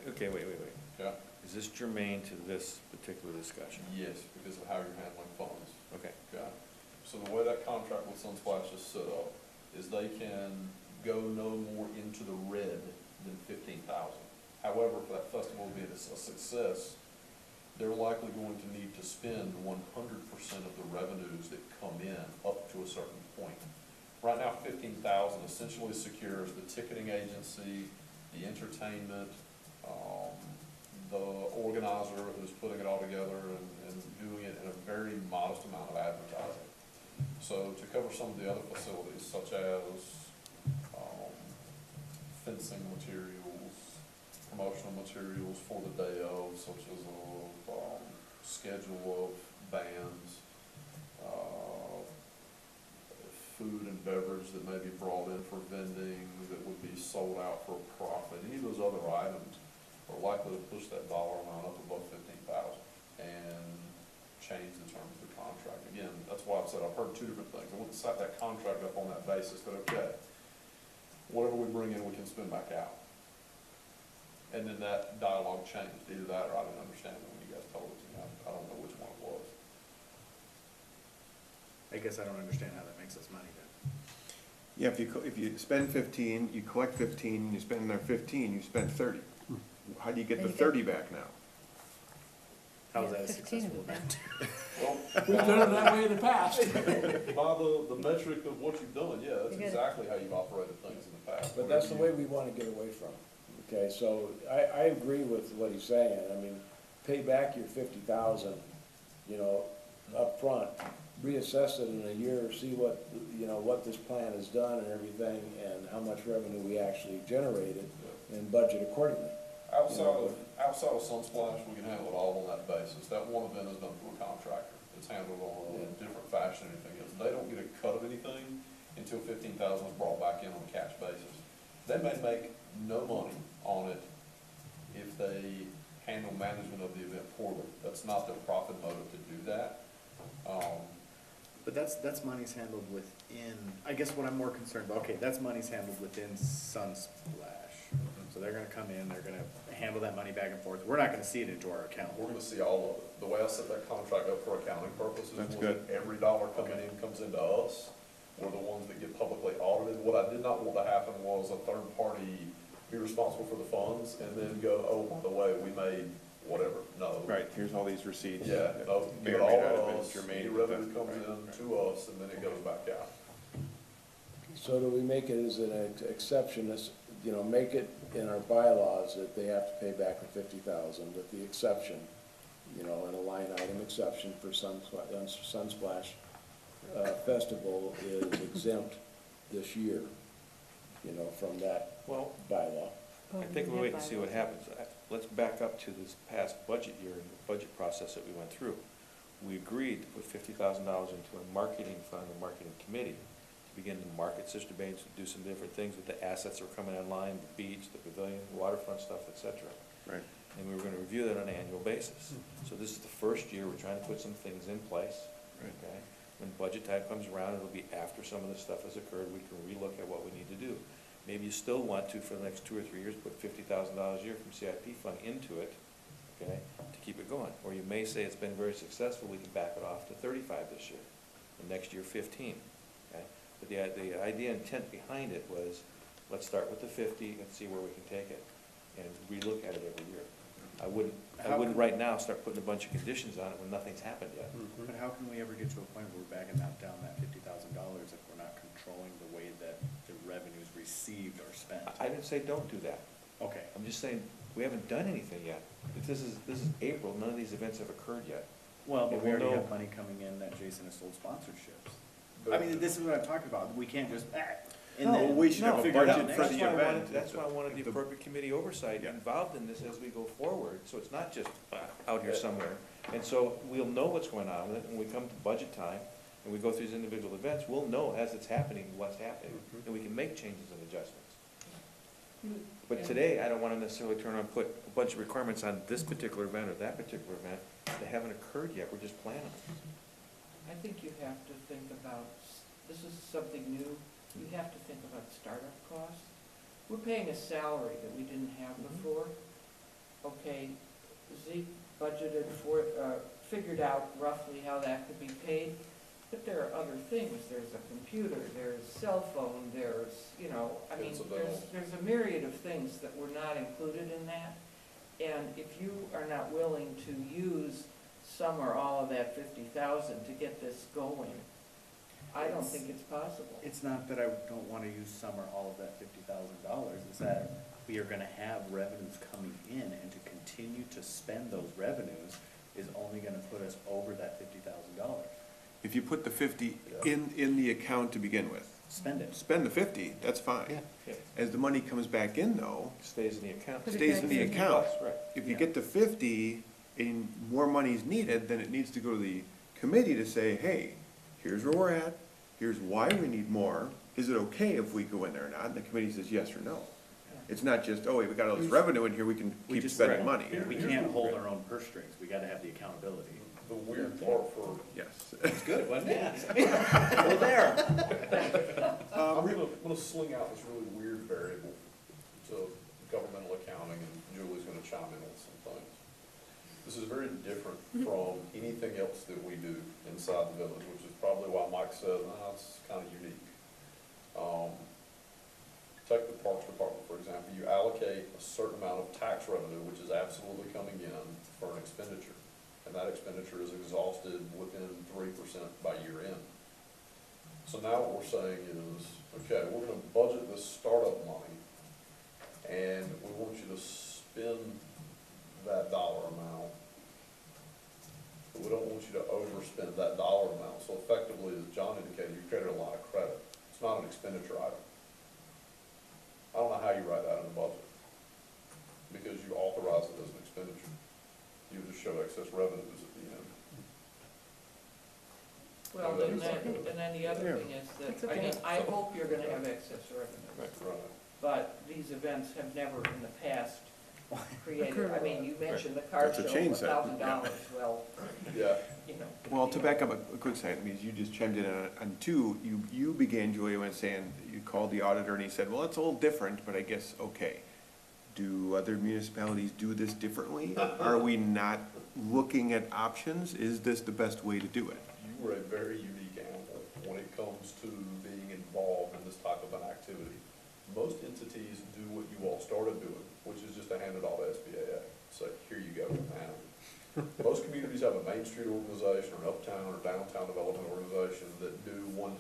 Okay, wait. yeah, Is this germane to this particular discussion? yes, because of how you're handling funds. Okay. Okay, so the way that contract with Sunsplash is set up is they can go no more into the red than 15,000. However, for that festival to be a success, they're likely going to need to spend 100% of the revenues that come in up to a certain point. Right now, 15,000 essentially secures the ticketing agency, the entertainment, the organizer who's putting it all together and doing it in a very modest amount of advertising. So to cover some of the other facilities, such as fencing materials, promotional materials for the day of, such as a schedule of bands, food and beverage that may be brought in for vending that would be sold out for a profit, any of those other items are likely to push that dollar amount up above 15,000 and change the terms of the contract. Again, that's why I've said I've heard two different things. I want to set that contract up on that basis that, okay, whatever we bring in, we can spend back out. And then that dialogue changed, either that or I didn't understand it when you guys told it to me. I don't know which one it was. I guess I don't understand how that makes us money then. Yeah, if you spend 15, you collect 15, you spend another 15, you spend 30. How do you get the Then you get- 30 back now? How is Yeah, that a 15 successful of them. event? Well, We've done it that way in the past. by the metric of what you've done, yeah, that's You get it. exactly how you've operated things in the past. But that's the way we wanna get away from it. Okay, so I agree with what he's saying. I mean, pay back your 50,000, up front, reassess it in a year, see what, what this plan has done and everything, and how much revenue we actually generated, and budget accordingly. Outside of Sunsplash, we can handle it all on that basis. That one event is done through a contractor. It's handled on a different fashion than anything else. They don't get a cut of anything until 15,000 is brought back in on a cash basis. They may make no money on it if they handle management of the event poorly. That's not their profit motive to do that. But that's money's handled within, I guess what I'm more concerned about, okay, that's money's handled within Sunsplash. So they're gonna come in, they're gonna handle that money back and forth. We're not gonna see it into our account. We're gonna see all of it. The way I set that contract up for accounting purposes That's was good. that every dollar coming Okay. in comes into us. We're the ones that get publicly audited. What I did not want to happen was a third party be responsible for the funds and then go, oh, by the way, we made whatever. No. Right, here's all these receipts. Yeah, no, May give or it may not all have to been us. germane Any to revenue that. comes Right, in right. to us and then it goes back out. So do we make it as an exception, make it in our bylaws that they have to pay back the 50,000 with the exception, and a line item exception for Sunsplash Festival is exempt this year you know, from that Well, bylaw. I think we'll wait and see what happens. Let's back up to this past budget year and the budget process that we went through. We agreed to put $50,000 into a marketing fund, a marketing committee, to begin to market Sister Bay, to do some different things with the assets that were coming online, the beach, the pavilion, waterfront stuff, et cetera. Right. And we were gonna review that on an annual basis. So this is the first year, we're trying to put some things in place, Right. okay? When budget time comes around, it'll be after some of this stuff has occurred, we can relook at what we need to do. Maybe you still want to, for the next 2 or 3 years, put $50,000 a year from CIP fund into it, okay, to keep it going. Or you may say it's been very successful, we can back it off to 35 this year, and next year 15, okay? But the idea, intent behind it was, let's start with the 50 and see where we can take it, and relook at it every year. I wouldn't right now start putting a bunch of conditions on it when nothing's happened yet. But how can we ever get to a point where we're backing that down, that $50,000, if we're not controlling the way that the revenues received are spent? I didn't say don't do that. Okay. I'm just saying, we haven't done anything yet. If this is April, none of these events have occurred yet. Well, but And we we'll already know- have money coming in that Jason has sold sponsorships. I mean, this is what I'm talking about. We can't just, and No, then we should have a figure it out budget next for That's the why I year. event. wanted, that's why I wanted the The- appropriate committee oversight Yeah. involved in this as we go forward, so it's not just out here somewhere. And so we'll know what's going on with it, when we come to budget time, and we go through these individual events, we'll know as it's happening, what's happening, and we can make changes and adjustments. But today, I don't wanna necessarily turn around and put a bunch of requirements on this particular event or that particular event, that haven't occurred yet, we're just planning. I think you have to think about, this is something new, you have to think about startup costs. We're paying a salary that we didn't have before. Okay, Zeke budgeted for, figured out roughly how that could be paid, but there are other things. There's a computer, there's cell phone, there's, you know, I mean, there's a myriad of things that were not included in that. And if you are not willing to use some or all of that 50,000 to get this going, I don't think it's possible. It's not that I don't want to use some or all of that $50,000, it's that we are gonna have revenues coming in, and to continue to spend those revenues is only gonna put us over that $50,000. If you put the 50 in the account to begin with, Spend it. spend the 50, that's fine. Yeah. As the money comes back in though, Stays in the account. Put it stays back in the in. account. Right. If you Yeah. get the 50 and more money is needed, then it needs to go to the committee to say, hey, here's where we're at, here's why we need more, is it okay if we go in there or not? And the committee says yes or no. It's not just, oh, wait, we got all this revenue in here, we can We keep just- spending right. money. We can't hold our own purse strings, we gotta have the accountability. The weird part for, Yes. It's good, wasn't it? We're there. I'm gonna sling out this really weird variable to governmental accounting, and Julie's gonna chime in on some things. This is very different from anything else that we do inside the village, which is probably why Mike said, it's kind of unique. Take the Parks Department, for example, you allocate a certain amount of tax revenue, which is absolutely coming in for an expenditure, and that expenditure is exhausted within 3% by year end. So now what we're saying is, okay, we're gonna budget this startup money, and we want you to spend that dollar amount, but we don't want you to overspend that dollar amount. So effectively, as John indicated, you created a lot of credit. It's not an expenditure item. I don't know how you write that in the budget, because you authorize it as an expenditure. You just show excess revenues at the end. Well, and then the other thing is It's that, okay. I hope you're gonna have excess revenue. Right. But these events have never in the past created, I mean, you mentioned the car That's a show, chain set, $1,000, well, Yeah. you know. Well, to back up a quick second, because you just chimed in on two, you began, Julia, when saying, you called the auditor and he said, well, it's a little different, but I guess, okay. Do other municipalities do this differently? Are we not looking at options? Is this the best way to do it? You were a very unique animal when it comes to being involved in this type of an activity. Most entities do what you all started doing, which is just to hand it all to SBAA. Say, here you go, man. Most communities have a Main Street organization, or an uptown or downtown development organization that do 100%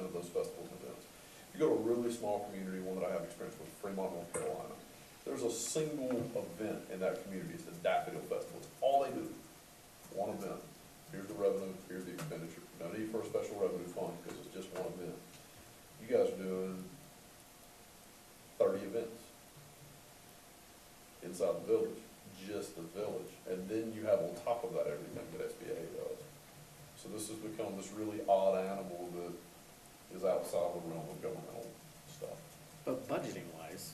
of those festivals and events. If you go to a really small community, one that I have experience with, Fremont, North Carolina, there's a single event in that community. It's the Daffodil Festival. It's all they do. One event. Here's the revenue, here's the expenditure. No need for a special revenue fund, because it's just one event. You guys are doing 30 events inside the village, just the village, and then you have on top of that everything that SBA does. So this has become this really odd animal that is outside the realm of governmental stuff. But budgeting wise,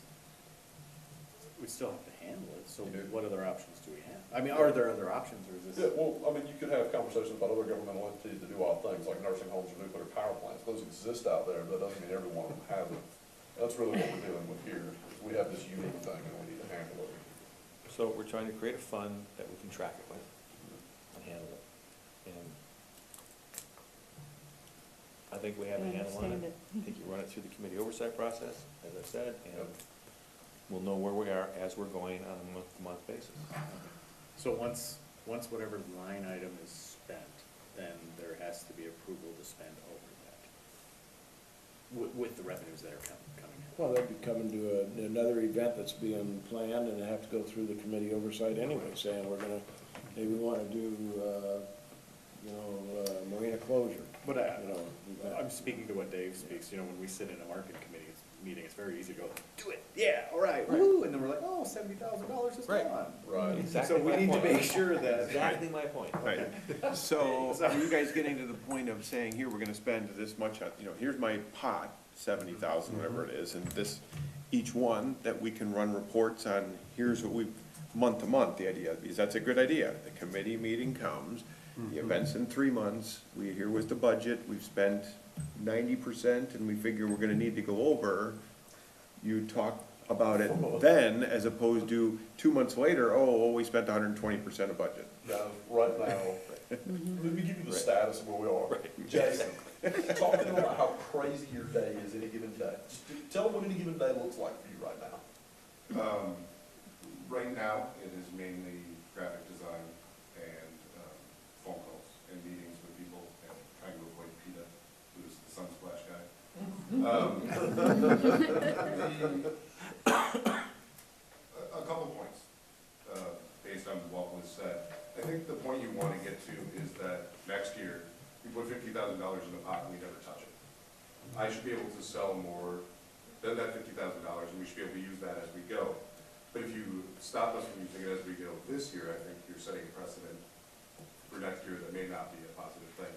we still have to handle it, so You do. what other options do we have? I mean, are there other options, or is Yeah, this? well, I mean, you could have conversations about other governmental entities that do odd things, like nursing homes or nuclear power plants. Those exist out there, but that doesn't mean every one of them has it. That's really what we're dealing with here. Is we have this unique thing and we need to handle it. So we're trying to create a fund that we can track it with and handle it. And I think we have a I handle on understand it. it. I think you run it through the committee oversight process, as I said, and Yep. we'll know where we are as we're going on a month-to-month basis. So once whatever line item is spent, then there has to be approval to spend over that. With the revenues that are coming in. Well, they'd be coming to another event that's being planned, and they have to go through the committee oversight anyway, saying we're gonna, hey, we wanna do, marina closure, But event. I'm speaking to what Dave speaks, when we sit in a market committee meeting, it's very easy to go, do it, yeah, all right, woo, and then we're like, oh, $70,000 is Right. gone. Right. Exactly So we my need to point. make sure that. Exactly my point. Right, so are you guys getting to the point of saying, here, we're gonna spend this much on, here's my pot, 70,000, whatever it is, and this, each one that we can run reports on, here's what we, month to month, the idea, because that's a good idea. The committee meeting comes, the event's in 3 months, here was the budget, we've spent 90%, and we figure we're gonna need to go over. You talk about it then, as opposed to 2 months later, oh, we spent 120% of budget. Guys, right now, let me give you the status of where we are. Jason, talk to them about how crazy your day is any given day. Just tell them what any given day looks like for you right now. Right now, it is mainly graphic design and phone calls and meetings with people and trying to avoid PETA, who's the Sunsplash guy. A couple points, based on what was said. I think the point you want to get to is that next year, we put $50,000 in the pot and we never touch it. I should be able to sell more than that $50,000 and we should be able to use that as we go. But if you stop us from using it as we go this year, I think you're setting a precedent for next year that may not be a positive thing.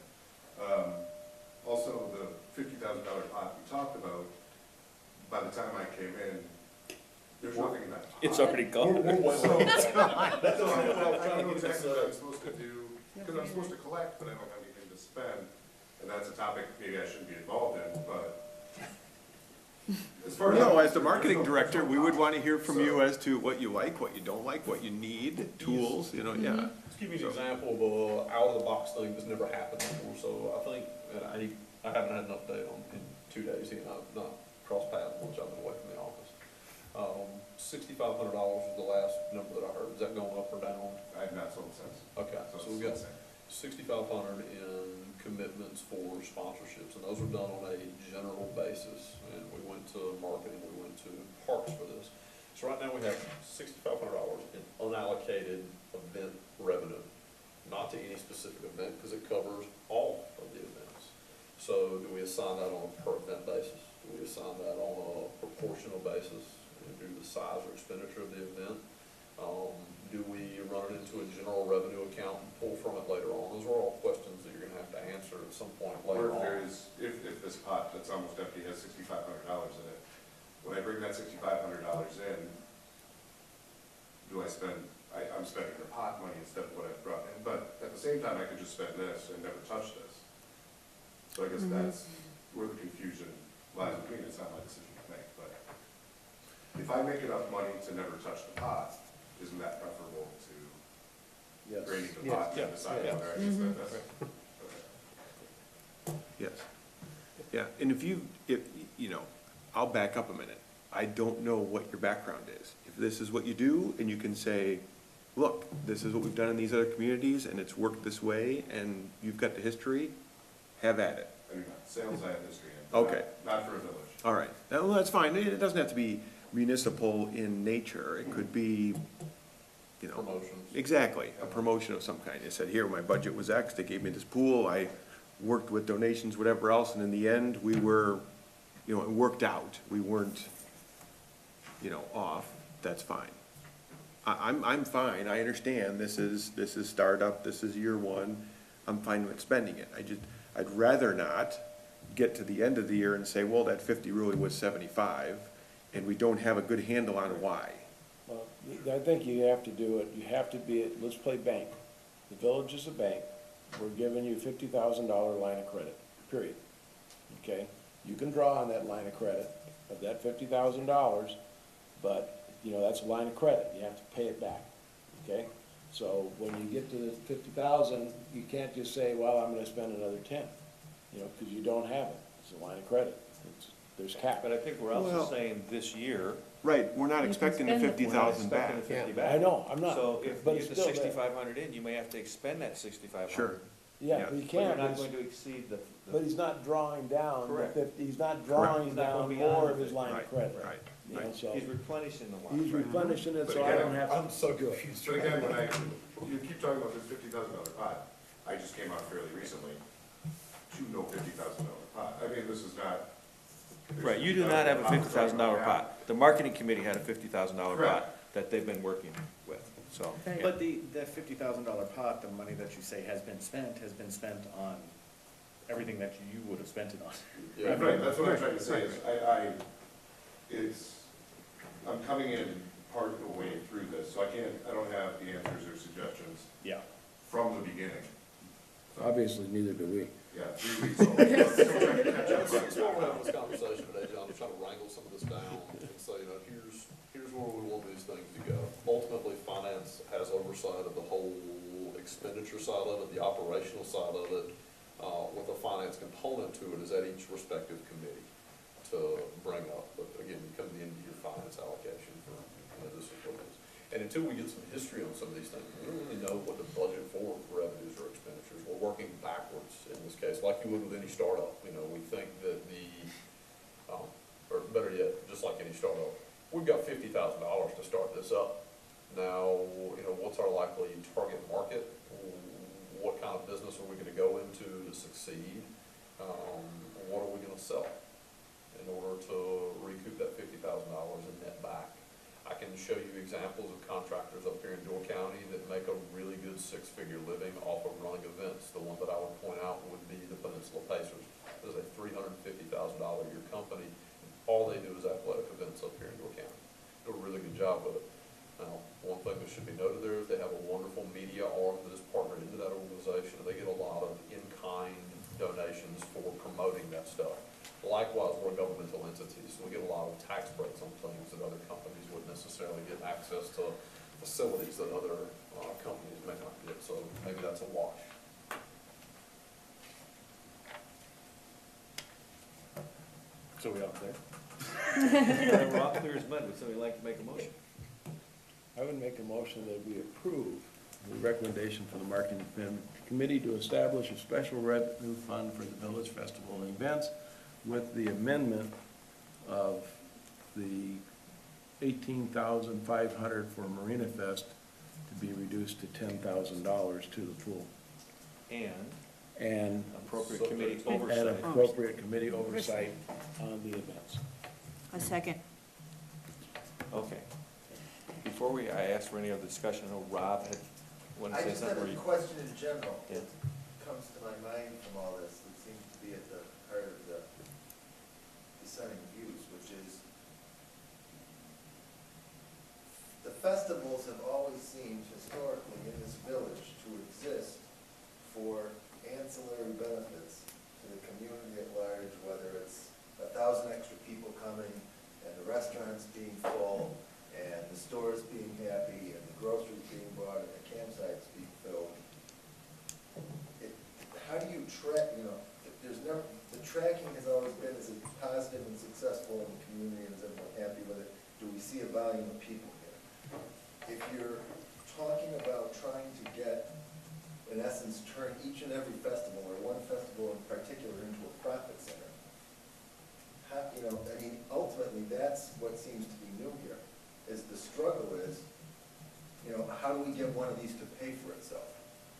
Also, the $50,000 pot we talked about, by the time I came in, there's nothing in that pot. It's already gone. So, I don't know exactly what I'm supposed to do, because I'm supposed to collect, but I don't have anything to spend. And that's a topic maybe I shouldn't be involved in, but as far as. No, as the marketing director, we would wanna hear from you as to what you like, what you don't like, what you need, tools, yeah. Just give you an example of a out-of-the-box thing that's never happened before, so I think, and I haven't had an update in 2 days, he and I have not crossed paths once I've been away from the office. $6,500 is the last number that I heard, is that going up or down? I have not sold since. Okay, so we got 6,500 in commitments for sponsorships, and those are done on a general basis, and we went to marketing, we went to parks for this. So right now we have $6,500 in unallocated event revenue, not to any specific event, because it covers all of the events. So do we assign that on a per event basis? Do we assign that on a proportional basis, due to the size or expenditure of the event? Do we run it into a general revenue account and pull from it later on? Those are all questions that you're gonna have to answer at some point later Or if on. there is, if this pot that's almost empty has $6,500 in it, when I bring that $6,500 in, do I spend, I'm spending the pot money instead of what I've brought in, but at the same time, I could just spend this and never touch this. So I guess that's where the confusion lies between, it's not my decision to make, but if I make enough money to never touch the pot, isn't that preferable to Yes. draining the pot and deciding whether I can spend this? Okay. Yes. Yeah, and I'll back up a minute. I don't know what your background is. If this is what you do, and you can say, look, this is what we've done in these other communities, and it's worked this way, and you've got the history, have at it. I mean, sales I have history in. but Okay. Not for a village. All right, well, that's fine. It doesn't have to be municipal in nature. It could be, Promotions. exactly, a promotion of some kind. They said, here, my budget was X, they gave me this pool, I worked with donations, whatever else, and in the end, we were, it worked out. We weren't off, that's fine. I'm fine, I understand, this is startup, this is year one, I'm fine with spending it. I'd rather not get to the end of the year and say, well, that 50 really was 75, and we don't have a good handle on why. Well, I think you have to do it, you have to be, let's play bank. The village is a bank, we're giving you $50,000 line of credit, period. Okay? You can draw on that line of credit of that $50,000, but, that's a line of credit, you have to pay it back, okay? So when you get to the 50,000, you can't just say, well, I'm gonna spend another 10, because you don't have it, it's a line of credit, there's cap. But I think we're also Well- saying this year. Right, we're not You can expecting the spend the- 50,000 we're not back. expecting the 50 I back. know, I'm not, So if but you it's get the still there. 6,500 in, you may have to expend that 6,500. Sure. Yeah, Yeah. but he But you're can't, not going to exceed the. but he's not drawing down the Correct. 50, he's not He's drawing not down going more beyond of his it. line Right, of credit. right, right. So, He's replenishing the line. he's replenishing it, But so I again, don't have to. I'm so confused. But again, you keep talking about this $50,000 pot, I just came out fairly recently to no $50,000 pot. I mean, this is not. Right, you do not have a $50,000 Yeah. pot. The marketing committee had a $50,000 Correct. pot that they've been working with, so. Right. But the $50,000 pot, the money that you say has been spent on everything that you would have spent it on. Yeah. Right, that's what I'm trying to say, is I'm coming in part of the way through this, so I don't have the answers or suggestions Yeah. from the beginning. Obviously, neither do we. Yeah, 3 weeks old. Still trying to catch up. That's why we're having this conversation today, John, I'm trying to wrangle some of this down and say, here's where we want these things to go. Ultimately, finance has oversight of the whole expenditure side of it, the operational side of it. What the finance component to it is at each respective committee to bring up. But again, you come to the end of your finance allocation for this and what it is. And until we get some history on some of these things, we don't really know what the budget for revenues or expenditures. We're working backwards in this case, like you would with any startup. We think that or better yet, just like any startup, we've got $50,000 to start this up. Now, what's our likely target market? What kind of business are we gonna go into to succeed? What are we gonna sell in order to recoup that $50,000 and net back? I can show you examples of contractors up here in Door County that make a really good six-figure living off of running events. The one that I would point out would be the Peninsula Pacers. It is a $350,000 a year company. All they do is athletic events up here in Door County. Do a really good job with it. Now, one thing that should be noted there is they have a wonderful media arm that is partnered into that organization. They get a lot of in-kind donations for promoting that stuff. Likewise, we're governmental entities, so we get a lot of tax breaks on things that other companies wouldn't necessarily get access to facilities that other companies may not get, so maybe that's a wash. So we all clear? We're all clear as mud. Would somebody like to make a motion? I would make a motion that we approve the recommendation for the marketing committee to establish a special revenue fund for the village festival and events with the amendment of the $18,500 for Marina Fest to be reduced to $10,000 to the pool. And appropriate committee oversight. And appropriate committee oversight on the events. A second. Okay. Before I ask for any other discussion, I know Rob had wanted I to say just have something. a question in general Yeah. that comes to my mind from all this, that seems to be at the heart of the dissenting views, which is the festivals have always seemed historically in this village to exist for ancillary benefits to the community at large, whether it's 1,000 extra people coming and the restaurants being full and the stores being happy and the groceries being bought and the campsites being filled. How do you track, the tracking has always been, is it positive and successful in the community and is everyone happy with it? Do we see a volume of people here? If you're talking about trying to get, in essence, turn each and every festival or one festival in particular into a profit center, ultimately that's what seems to be new here. Is the struggle is, how do we get one of these to pay for itself?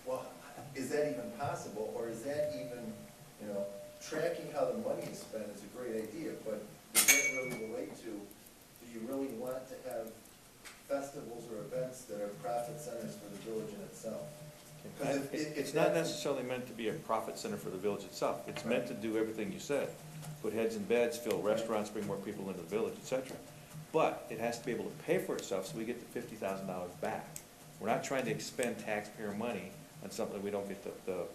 Well, is that even possible, or is that even, tracking how the money is spent is a great idea, but does that really relate to, do you really want to have festivals or events that are profit centers for the village in itself. 'Cause if It's not that's- necessarily meant to be a profit center for the village itself. It's meant to do everything you said. Put heads in beds, fill restaurants, bring more people into the village, et cetera. But it has to be able to pay for itself, so we get the $50,000 back. We're not trying to expend taxpayer money on something we don't get the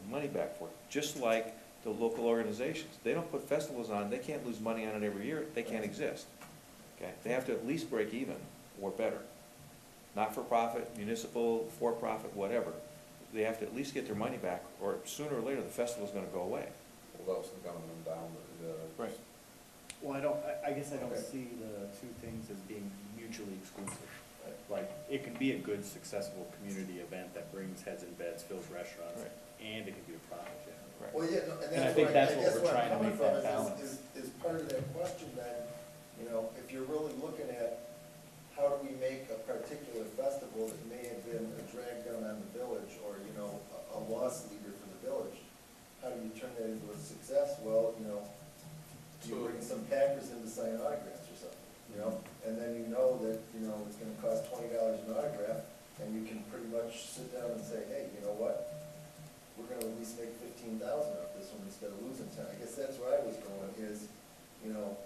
money back for. Just like the local organizations. They don't put festivals on, they can't lose money on it every year, they can't exist. Okay? They have to at least break even or better. Not-for-profit, municipal, for-profit, whatever. They have to at least get their money back, or sooner or later, the festival's gonna go away. Well, that was some kind of an endowment, yeah. Right. Well, I guess I don't Okay. see the two things as being mutually exclusive. Like, it can be a good, successful community event that brings heads in beds, fills restaurants, Right. and it can be a profit generator. Right. Well, yeah, no, and And I that's think where that's I what guess we're where I'm trying to coming make from that balance. is part of that question then, you know, if you're really looking at how do we make a particular festival that may have been a drag down on the village or, you know, a loss leader for the village, how do you turn that into a success? Well, you know, you bring some Packers in to sign autographs or something, you know? And then you know that, you know, it's gonna cost $20 an autograph, and you can pretty much sit down and say, hey, you know what? We're gonna at least make 15,000 off this one instead of losing 10. I guess that's where I was going is, you know,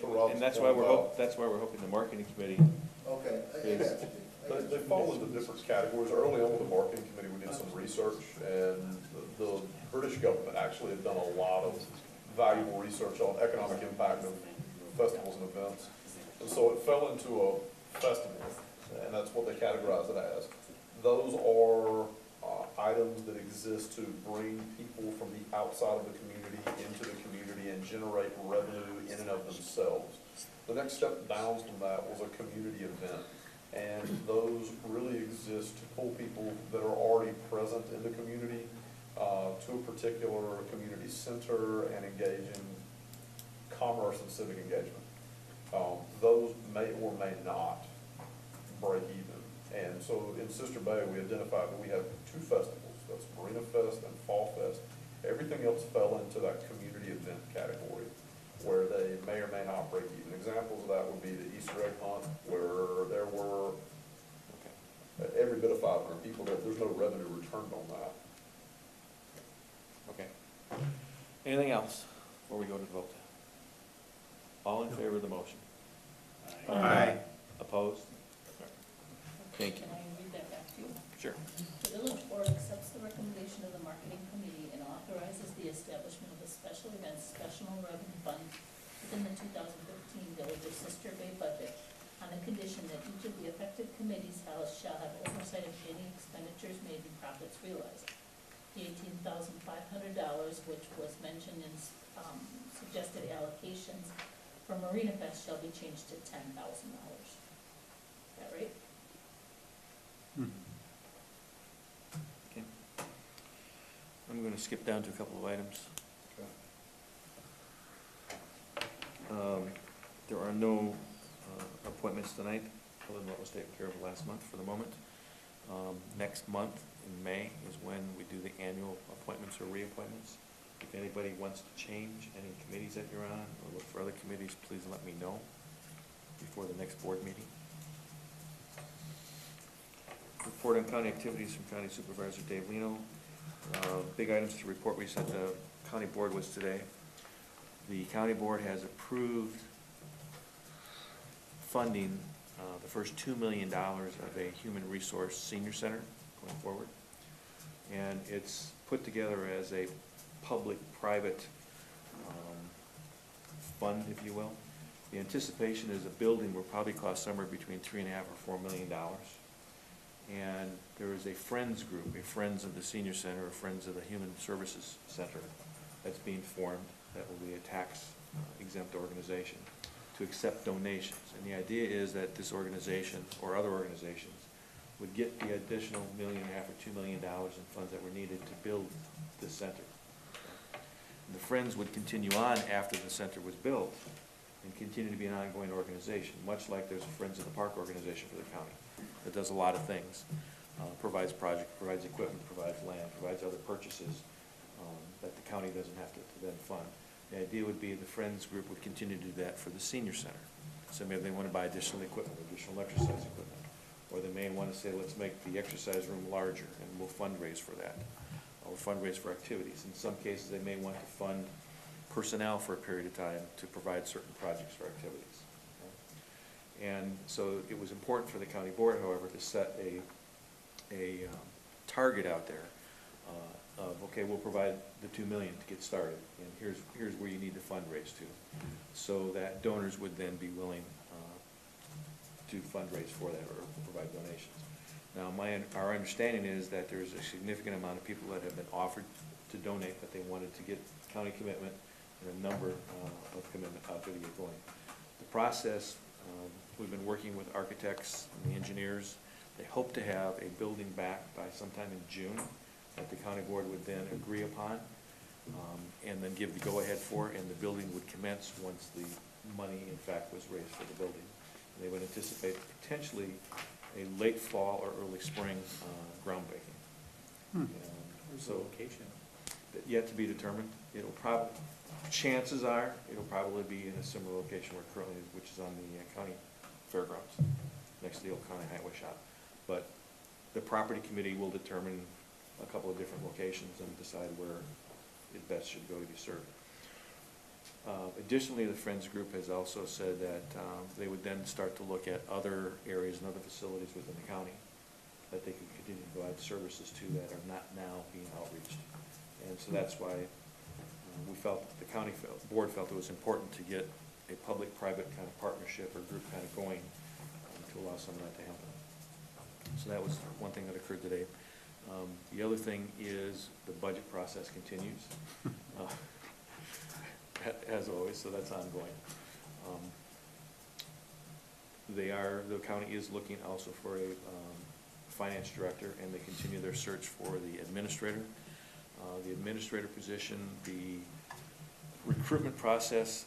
To Rob's And that's why point about- we're hoping the marketing committee, okay, I got you. I got They you. fall into different categories. Early on with the marketing committee, we did some research, and the British government actually had done a lot of valuable research on economic impact of festivals and events. And so it fell into a festival, and that's what they categorize it as. Those are items that exist to bring people from the outside of the community into the community and generate revenue in and of themselves. The next step down from that was a community event. And those really exist to pull people that are already present in the community to a particular community center and engage in commerce and civic engagement. Those may or may not break even. And so in Sister Bay, we identified that we have two festivals, that's Marina Fest and Fall Fest. Everything else fell into that community event category, where they may or may not break even. Examples of that would be the Easter egg hunt, where there were every bit of 500 people, there's no revenue returned on that. okay. Anything else before we go to the vote? All in favor of the motion? Aye. Opposed? Thank you. Can I read that back to you? Sure. The village board accepts the recommendation of the marketing committee and authorizes the establishment of a special events special revenue fund within the 2015 Village of Sister Bay budget on the condition that each of the affected committees shall have oversight of any expenditures made and profits realized. The $18,500, which was mentioned in suggested allocations for Marina Fest, shall be changed to $10,000. Is that right? Okay. I'm gonna skip down to a couple of items. There are no appointments tonight, other than what was taken care of last month for the moment. Next month, in May, is when we do the annual appointments or reappointments. If anybody wants to change any committees that you're on, or look for other committees, please let me know before the next board meeting. Report on county activities from County Supervisor Dave Lino. Big items to report, we said the county board was today. The county board has approved funding the first $2 million of a human resource senior center going forward. And it's put together as a public-private fund, if you will. The anticipation is a building will probably cost somewhere between $3.5 or $4 million. And there is a Friends group, a Friends of the Senior Center, or Friends of the Human Services Center that's being formed that will be a tax exempt organization to accept donations. And the idea is that this organization or other organizations would get the additional $1.5 million or $2 million in funds that were needed to build this center. And the Friends would continue on after the center was built and continue to be an ongoing organization, much like there's a Friends of the Park organization for the county that does a lot of things, provides projects, provides equipment, provides land, provides other purchases that the county doesn't have to then fund. The idea would be the Friends group would continue to do that for the senior center. So maybe they want to buy additional equipment, additional exercise equipment. Or they may want to say, let's make the exercise room larger, and we'll fundraise for that. Or fundraise for activities. In some cases, they may want to fund personnel for a period of time to provide certain projects or activities. And so it was important for the county board, however, to set a target out there of, okay, we'll provide the $2 million to get started, and here's where you need to fundraise to, so that donors would then be willing to fundraise for that or provide donations. Now, our understanding is that there's a significant amount of people that have been offered to donate, but they wanted to get county commitment and a number of commitment out there to get going. The process, we've been working with architects and the engineers. They hope to have a building back by sometime in June that the county board would then agree upon, and then give the go-ahead for, and the building would commence once the money, in fact, was raised for the building. And they would anticipate potentially a late fall or early spring groundbreaking. Where's the So, location? yet to be determined. It'll probably, chances are, it'll probably be in a similar location where currently, which is on the county fairgrounds, next to the old county highway shop. But the property committee will determine a couple of different locations and decide where it best should go to be served. Additionally, the Friends group has also said that they would then start to look at other areas and other facilities within the county that they can continue to provide services to that are not now being outreached. And so that's why we felt, the county board felt it was important to get a public-private kind of partnership or group kind of going to allow some of that to happen. So that was one thing that occurred today. The other thing is the budget process continues, as always, so that's ongoing. The county is looking also for a finance director, and they continue their search for the administrator. The administrator position, the recruitment process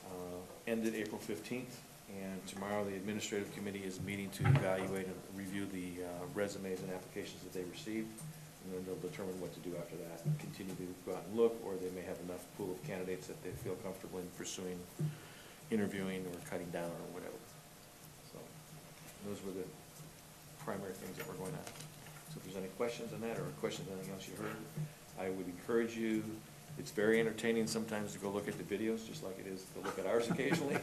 ended April 15th, and tomorrow the administrative committee is meeting to evaluate and review the resumes and applications that they received, and then they'll determine what to do after that. Continue to go out and look, or they may have enough pool of candidates that they feel comfortable in pursuing, interviewing, or cutting down, or whatever. So those were the primary things that were going on. So if there's any questions on that, or questions on anything else you heard, I would encourage you, it's very entertaining sometimes to go look at the videos, just like it is to look at ours occasionally.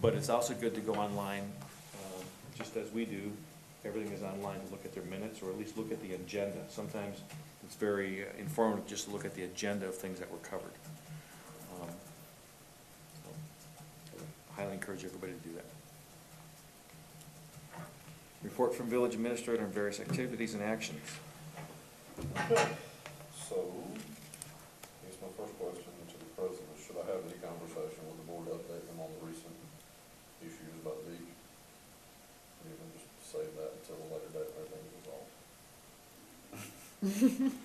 But it's also good to go online, just as we do. Everything is online, to look at their minutes, or at least look at the agenda. Sometimes it's very informative just to look at the agenda of things that were covered. So I highly encourage everybody to do that. Report from village administrator on various activities and actions. So, I guess my first question to the president, should I have any conversation with the board to update them on the recent issues about the beach? Or even just save that until a later date when everything's resolved?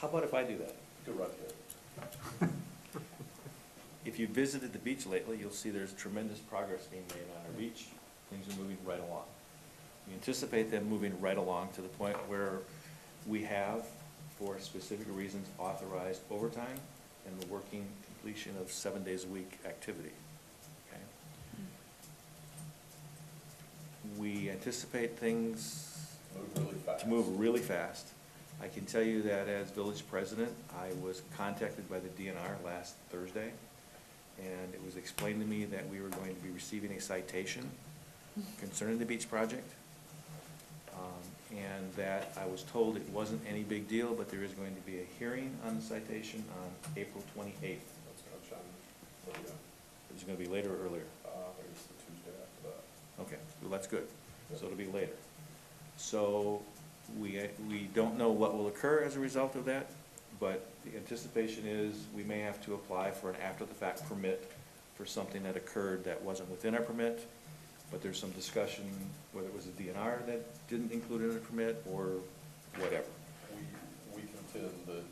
How about if I do that? Go right ahead. If you visited the beach lately, you'll see there's tremendous progress being made on our beach. Things are moving right along. We anticipate them moving right along to the point where we have, for specific reasons, authorized overtime and the working completion of 7 days a week activity. Okay? We anticipate things Move really fast. to move really fast. I can tell you that as village president, I was contacted by the DNR last Thursday, and it was explained to me that we were going to be receiving a citation concerning the beach project, and that I was told it wasn't any big deal, but there is going to be a hearing on the citation on April 28th. That's gonna change, but yeah, Is it going to be later or earlier? I think it's the Tuesday after that. Okay, well, that's good. So it'll be later. So we don't know what will occur as a result of that, but the anticipation is we may have to apply for an after-the-fact permit for something that occurred that wasn't within our permit, but there's some discussion whether it was a DNR that didn't include it in the permit or whatever. We contend that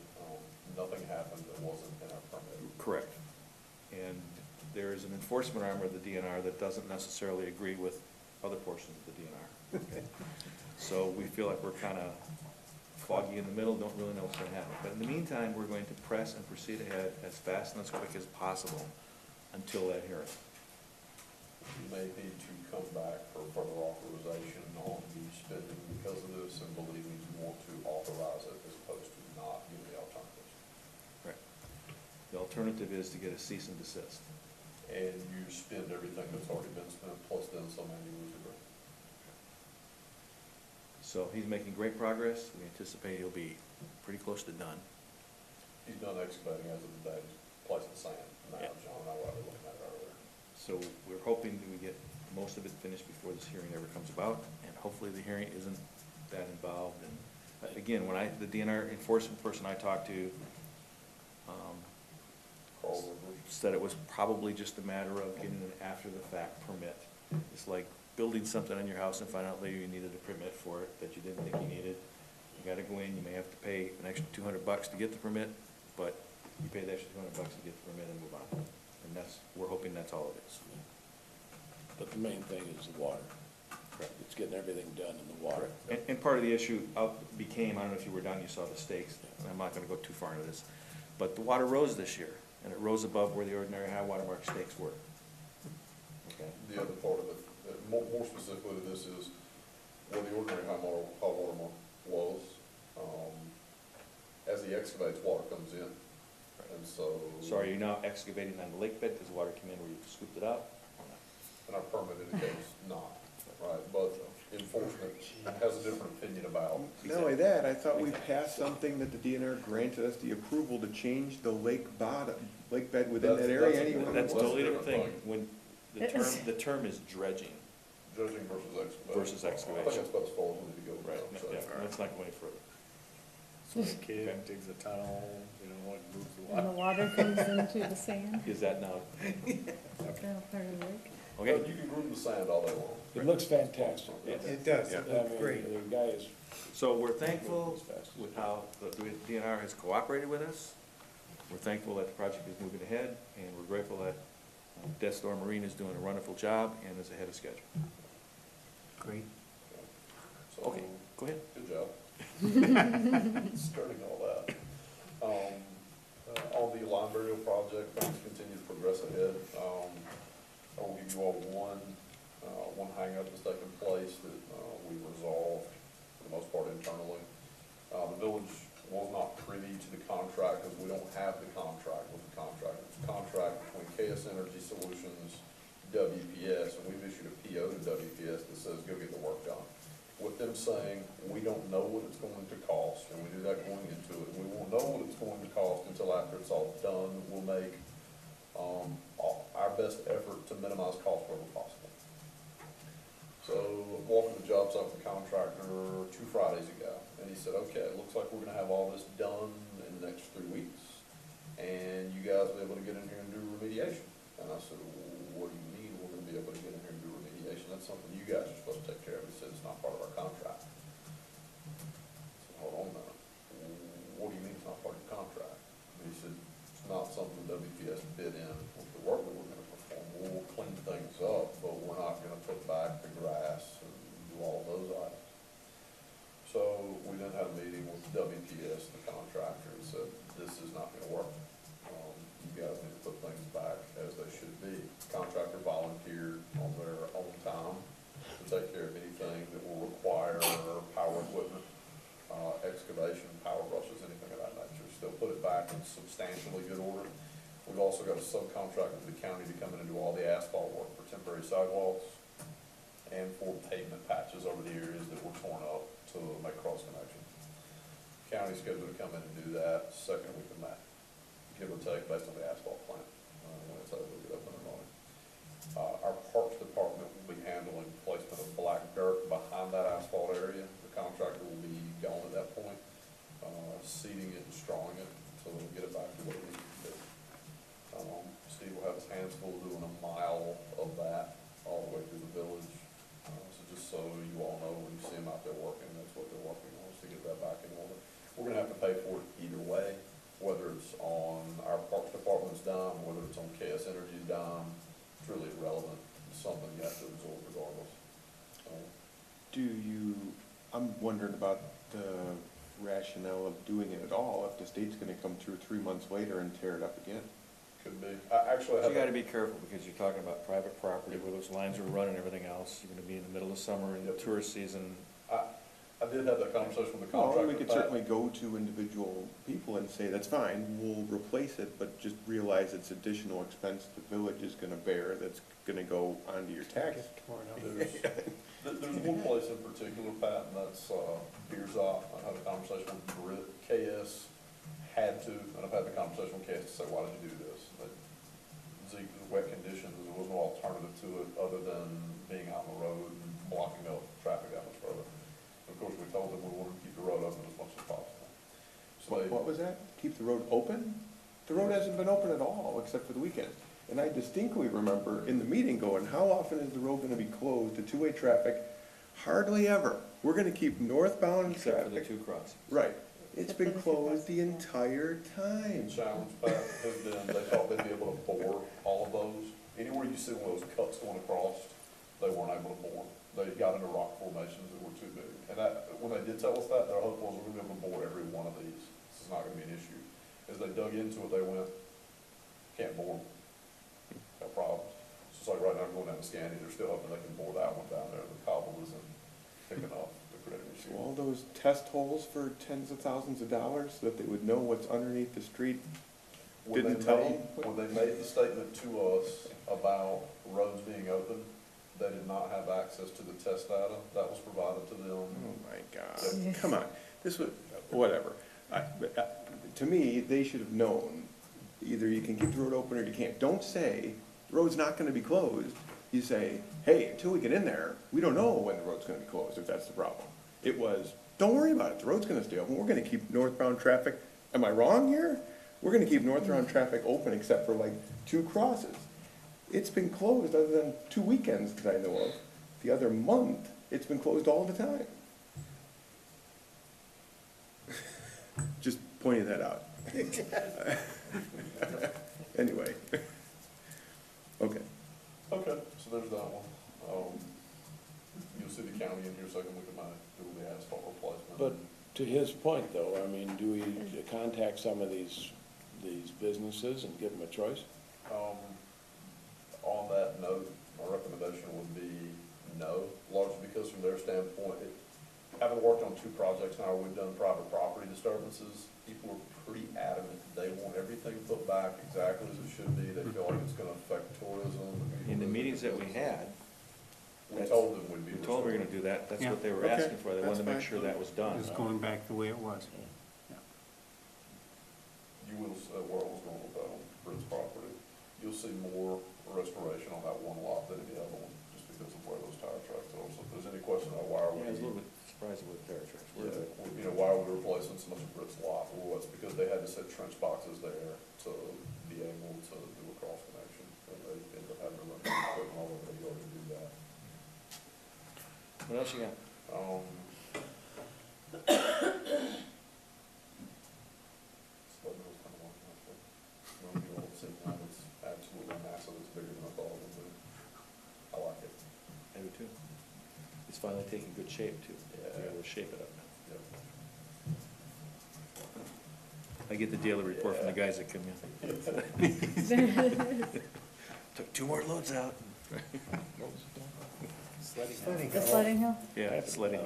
nothing happened that wasn't in our permit. Correct. And there is an enforcement arm of the DNR that doesn't necessarily agree with other portions of the DNR. Okay. So we feel like we're kind of foggy in the middle, don't really know what's gonna happen. But in the meantime, we're going to press and proceed ahead as fast and as quick as possible until that hearing. You may need to come back for further authorization on the spending because of this, and believe me, you want to authorize it as opposed to not give the alternatives. Right. The alternative is to get a cease and desist. And you spend everything that's already been spent, plus then some, and you lose the grant. So he's making great progress. We anticipate he'll be pretty close to done. He's done excavating as of the day, he's placing sand. Now, Yeah. John and I were looking at it earlier. So we're hoping that we get most of it finished before this hearing ever comes about, and hopefully the hearing isn't that involved. And again, when the DNR enforcement person I talked to, Carl Rivers. said it was probably just a matter of getting an after-the-fact permit. It's like building something on your house and find out later you needed a permit for it that you didn't think you needed. You gotta go in, you may have to pay an extra $200 to get the permit, but you pay the extra $200 to get the permit and move on. And we're hoping that's all it is. But the main thing is the water. Correct. It's getting everything done in the water. And part of the issue became, I don't know if you were down, you saw the stakes, and I'm not gonna go too far into this, but the water rose this year, and it rose above where the ordinary high water mark stakes were. Okay? The other part of it, more specifically to this is where the ordinary high water mark was. As he excavates, water comes in, and so. So are you now excavating on the lake bed because the water came in where you scooped it up? And our permit indicates not, right, but enforcement has a different opinion about. Not only that, I thought we passed something that the DNR granted us the approval to change the lake bed within that area anyway. That's a totally different thing. thing. When the term is dredging. Judging versus excavation. Versus excavation. I think that's about as far as we need to go. Right, now, so. yeah, let's not go any further. So the kid digs a tunnel, you know, and moves the And the water. water comes into the sand, Is that now, part of the lake. okay? But you can groom the sand all day long. It looks fantastic. It does, it I looks mean, great. the guy is. So we're thankful with how the DNR has cooperated with us. We're thankful that the project is moving ahead, and we're grateful that Death Star Marine is doing a wonderful job and is ahead of schedule. Great. So, Okay, go ahead. good job. Starting all that. On the line burial project, things continue to progress ahead. I will give you all one hangup that's taken place that we resolved for the most part internally. The village was not privy to the contract because we don't have the contract with the contractor. It's a contract between KS Energy Solutions, WPS, and we've issued a PO to WPS that says go get the work done. With them saying, we don't know what it's going to cost, and we knew that going into it, we won't know what it's going to cost until after it's all done. We'll make our best effort to minimize cost wherever possible. So, walking the job site with the contractor 2 Fridays ago, and he said, okay, it looks like we're gonna have all this done in the next 3 weeks, and you guys will be able to get in here and do remediation. And I said, well, what do you mean we're gonna be able to get in here and do remediation? That's something you guys are supposed to take care of. He said, it's not part of our contract. I said, hold on a minute. What do you mean it's not part of your contract? And he said, it's not something WPS bid in with the work that we're gonna perform. We'll clean things up, but we're not gonna put back the grass and do all those items. So we then had a meeting with WPS, the contractor, and said, this is not gonna work. You guys need to put things back as they should be. Contractor volunteered on their own time to take care of anything that will require power equipment, excavation, power brushes, anything of that nature. Still put it back in substantially good order. We've also got a subcontract with the county to come in and do all the asphalt work for temporary sidewalks and for pavement patches over the areas that were torn up to make cross connections. County's scheduled to come in and do that second week of May, give or take based on the asphalt plant, when it's able to get up and running. Our Parks Department will be handling placement of black dirt behind that asphalt area. The contractor will be gone at that point, seeding it and strawing it so we'll get it back to what it needs to be. Steve will have his hands full doing a mile of that all the way through the village. So just so you all know, when you see them out there working, that's what they're working on, is to get that back in order. We're gonna have to pay for it either way, whether it's on our Parks Department's dime, whether it's on KS Energy's dime, it's really irrelevant. It's something you have to absorb regardless. I'm wondering about the rationale of doing it at all if the state's gonna come through 3 months later and tear it up again. Could be. I actually So have. you gotta be careful, because you're talking about private property where those lines are running and everything else. You're gonna be in the middle of summer and the tourist season. I did have that conversation with the Well, contractor. we could Pat. certainly go to individual people and say, that's fine, we'll replace it, but just realize it's additional expense the village is gonna bear that's gonna go onto your tax. There's one place in particular, Pat, and that's, Beers Off. I had a conversation with Britt. KS had to, and I've had the conversation with KS to say, why did you do this? But Zeke, the wet conditions, there was no alternative to it other than being out on the road and blocking up traffic that much further. Of course, we told them we wanted to keep the road open as much as possible. So they, What was that? Keep the road open? The road hasn't been open at all, except for the weekends. And I distinctly remember in the meeting going, how often is the road gonna be closed to two-way traffic? Hardly ever. We're gonna keep northbound Except for the traffic. two crossings. Right. It's been closed the entire time. the challenge, Pat, has been, they thought they'd be able to bore all of those. Anywhere you see one of those cuts going across, they weren't able to bore. They got into rock formations that were too big. And that, when they did tell us that, their hope was we're gonna be able to bore every one of these. This is not gonna be an issue. As they dug into it, they went, can't bore them. Got problems. It's just like right now, going down to Scandy, they're still hoping they can bore that one down there. The cobble isn't thick enough to create an issue. All those test holes for tens of thousands of dollars so that they would know what's underneath the street. When they Didn't tell made, when they made the statement to us about roads being open, they did not have access to the test data that was provided to them. Oh my God, come on, this was, whatever. To me, they should have known, either you can keep the road open or you can't. Don't say, the road's not gonna be closed. You say, hey, until we get in there, we don't know when the road's gonna be closed, if that's the problem. It was, don't worry about it, the road's gonna stay open, we're gonna keep northbound traffic. Am I wrong here? We're gonna keep northbound traffic open except for like 2 crosses. It's been closed other than 2 weekends that I know of. The other month, it's been closed all the time. Just pointing that out. Anyway. Okay. Okay, so there's that one. You'll see the county in here second week of May, doing the asphalt replacement. But to his point though, I mean, do we contact some of these businesses and give them a choice? On that note, my recommendation would be no, largely because from their standpoint, having worked on 2 projects now, we've done private property disturbances, people are pretty adamant, they want everything put back exactly as it should be, they feel like it's gonna affect tourism. In the meetings that we had, We told them we'd be. we told them we were gonna do that. That's Yeah. what they were Okay, asking for. They wanted to that's make sure fine. that was done. Just going back the way it was. You will, where I was going with that on Britt's property, you'll see more restoration on that one lot than any other one, just because of where those tire tracks are. So if there's any question about why are we. Yeah, I was a little bit surprised with the tracks. Yeah, you know, why are we replacing so much of Britt's lot? Well, it's because they had to set trench boxes there to be able to do a cross connection. And they ended up having to run equipment all over the yard to do that. What else you got? Sled mill's kind of long, actually. The old zinc line is absolutely massive, it's bigger than I thought it would be. I like it. I do too. It's finally taking good shape too. Yeah. They're able to shape it up. Yep. I get the daily report from the guys that come in. Took 2 more loads out. The sledding hill? Yeah, it's sledding.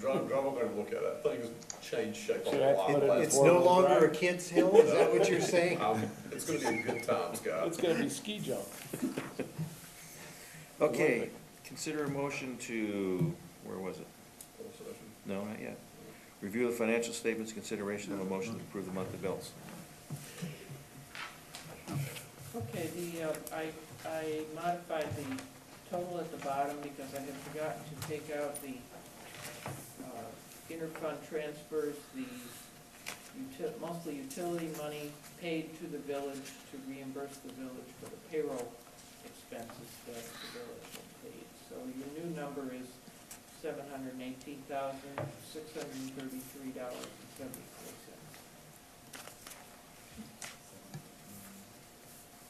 Drive up there and look at it, that thing has changed shape a Should I lot. put it in It's four-wheel drive? kid's hill, is that what you're saying? It's gonna be a good time, Scott. It's gonna be ski jump. Okay, consider a motion to, where was it? No, not yet. Review the financial statements, consideration of a motion to approve the monthly bills. Okay, I modified the total at the bottom because I had forgotten to take out the interfund transfers, the mostly utility money paid to the village to reimburse the village for the payroll expenses that the village had paid. So your new number is $718,633.74.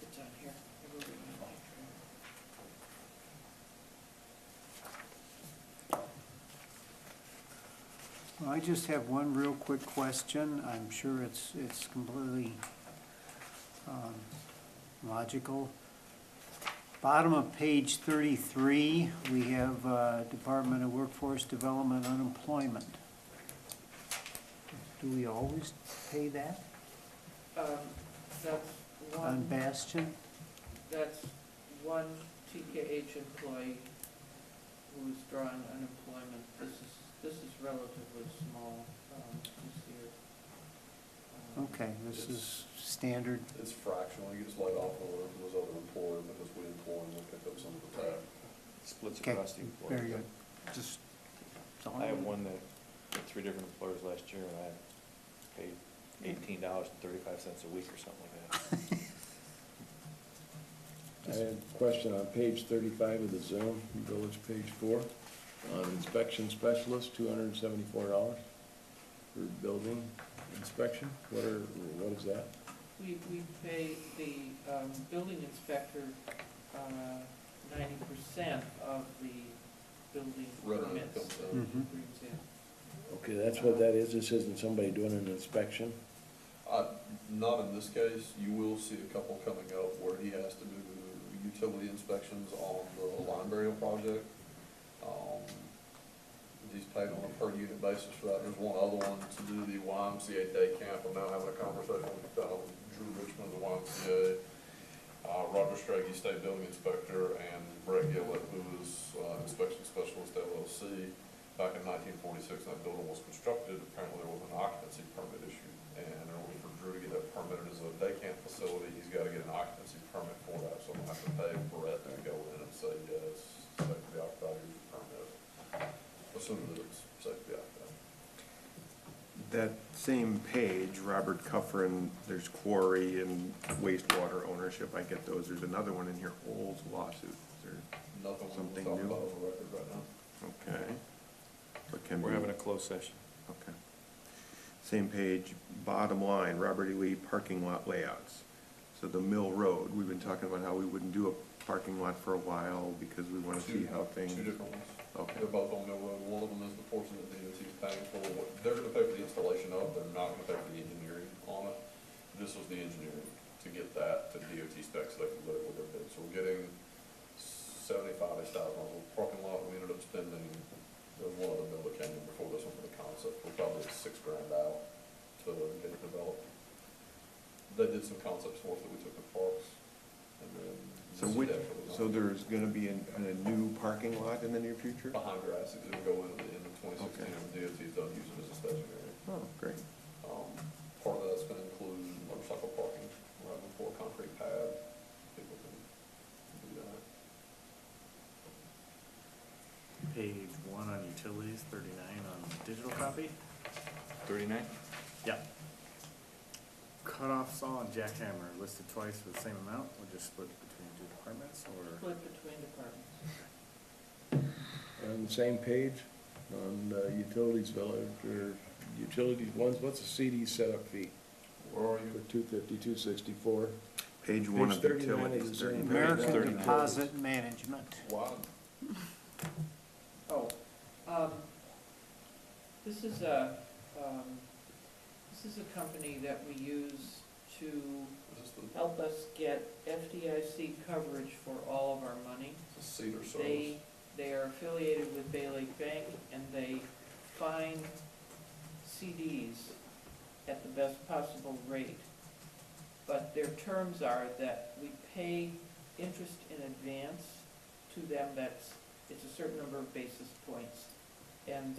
It's on here. I wrote it in my trail. Well, I just have one real quick question. I'm sure it's completely logical. Bottom of page 33, we have Department of Workforce Development Unemployment. Do we always pay that That's on one, Bastion? that's one TKH employee who's drawing unemployment. This is relatively small, this year. Okay, this is standard. It's fractional, he gets laid off or was other employed, because we employ him, we pick up some of the tab. Splits Okay, across the employees. very good. Just. I have one that had 3 different employers last year, and I paid $18.35 a week or something like that. I have a question on page 35 of the Zoom, village page 4, on inspection specialist, $274 for building inspection. What is that? We pay the building inspector 90% of the building Revenue permits comes that in. he brings in. Okay, that's what that is. This isn't somebody doing an inspection? Not in this case, you will see a couple coming up where he has to do utility inspections on the line burial project. He's paid on a per unit basis for that. There's one other one to do the YMCA day camp. I'm now having a conversation with Drew Richmond, the YMCA, Roger Straggy, State Building Inspector, and Brett Gillett, who was Inspection Specialist LLC. Back in 1946, that building was constructed. Apparently there was an occupancy permit issued, and in order for Drew to get that permitted as a day camp facility, he's got to get an occupancy permit for that. So I'm going to have to pay Brett to go in and say, yes, safe to be occupied, here's your permit. Assuming that it's safe to be occupied. That same page, Robert Cuffrin, there's quarry and wastewater ownership, I get those. There's another one in here, Olds lawsuit. Is there Nothing we're something talking new? about on the record right now. Okay. But can We're we- having a closed session. Okay. Same page, bottom line, Robert E. Lee parking lot layouts. So the Mill Road, we've been talking about how we wouldn't do a parking lot for a while because we want to see how things. Two different ones. Okay. They're both on Mill Road. One of them is the portion that DOT's paying for. They're gonna pay for the installation of, they're not gonna pay for the engineering on it. This was the engineering to get that to DOT specs, so they can let it with their bid. So we're getting 75-ish thousand on the parking lot. We ended up spending, there was one other bill that came in before this one for the concept. We're probably $6,000 out to get it developed. They did some concepts for us that we took to parks, and then. So this is which, definitely so there's gonna be a new parking lot in the near future? behind grass, it's gonna go in the end of 2016, Okay. and DOT's done using it as a stationary. Oh, great. Part of that's gonna include motorcycle parking, we're having for a concrete pad, people can do that. Page 1 on utilities, 39 on digital copy. 39? Yep. Cutoff saw and jackhammer listed twice for the same amount, or just split between 2 departments, or? Split between departments. On the same page, on utilities village, or utilities ones, what's the CD setup fee? Where are For you? $250, $264. Page 1 Page of the 39 is utilities. the same. 39. American 39. Deposit Management. Why? Oh, this is a company that we use to Is this the, help us get FDIC coverage for all of our money. the Cedar Service? They are affiliated with Bay Lake Bank, and they find CDs at the best possible rate. But their terms are that we pay interest in advance to them, it's a certain number of basis points. And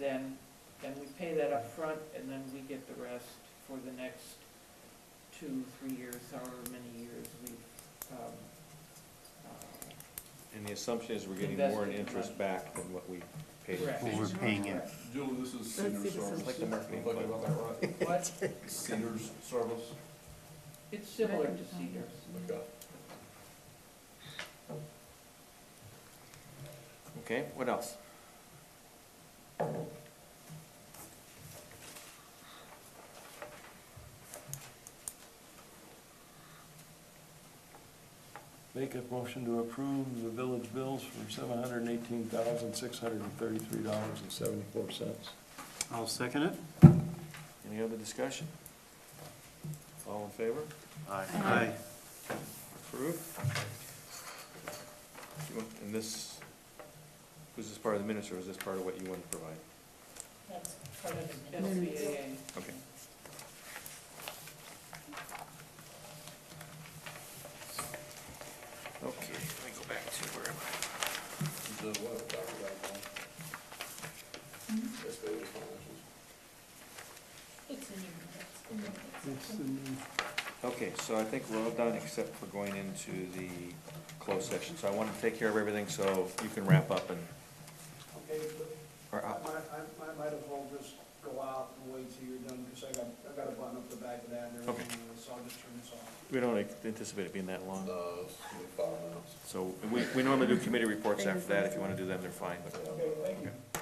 we pay that up front, and then we get the rest for the next 2-3 years, however many years we've, And the assumption is we're getting more in Invested interest money. back than what we paid. in Correct. fees. What we're paying in. Julie, this is Cedar Service. Like the marketing Am I thinking about that right? what? Cedars Service? It's similar to Cedars. Okay. Okay, what else? Make a motion to approve the village bills for $718,633.74. I'll second it. Any other discussion? All in favor? Aye. Approved. And this, was this part of the minutes, or is this part of what you want to provide? That's part of the minutes. SBAA. Okay. Okay, let me go back to where am I? The what, talk about that? Mhm. SBA financials. It's in your minutes. In your minutes. It's in Okay, so I think we're all done except for going into the closed session. So I want to take care of everything so you can wrap up and, Okay, or, but I might as well just go out and wait till you're done, because I got to button up the back of that and Okay. everything, so I'll just turn this off. we don't anticipate it being that long. It's gonna be 5 minutes. So we normally do committee reports after that. If you want to do them, they're fine, but. Okay, thank you. Okay.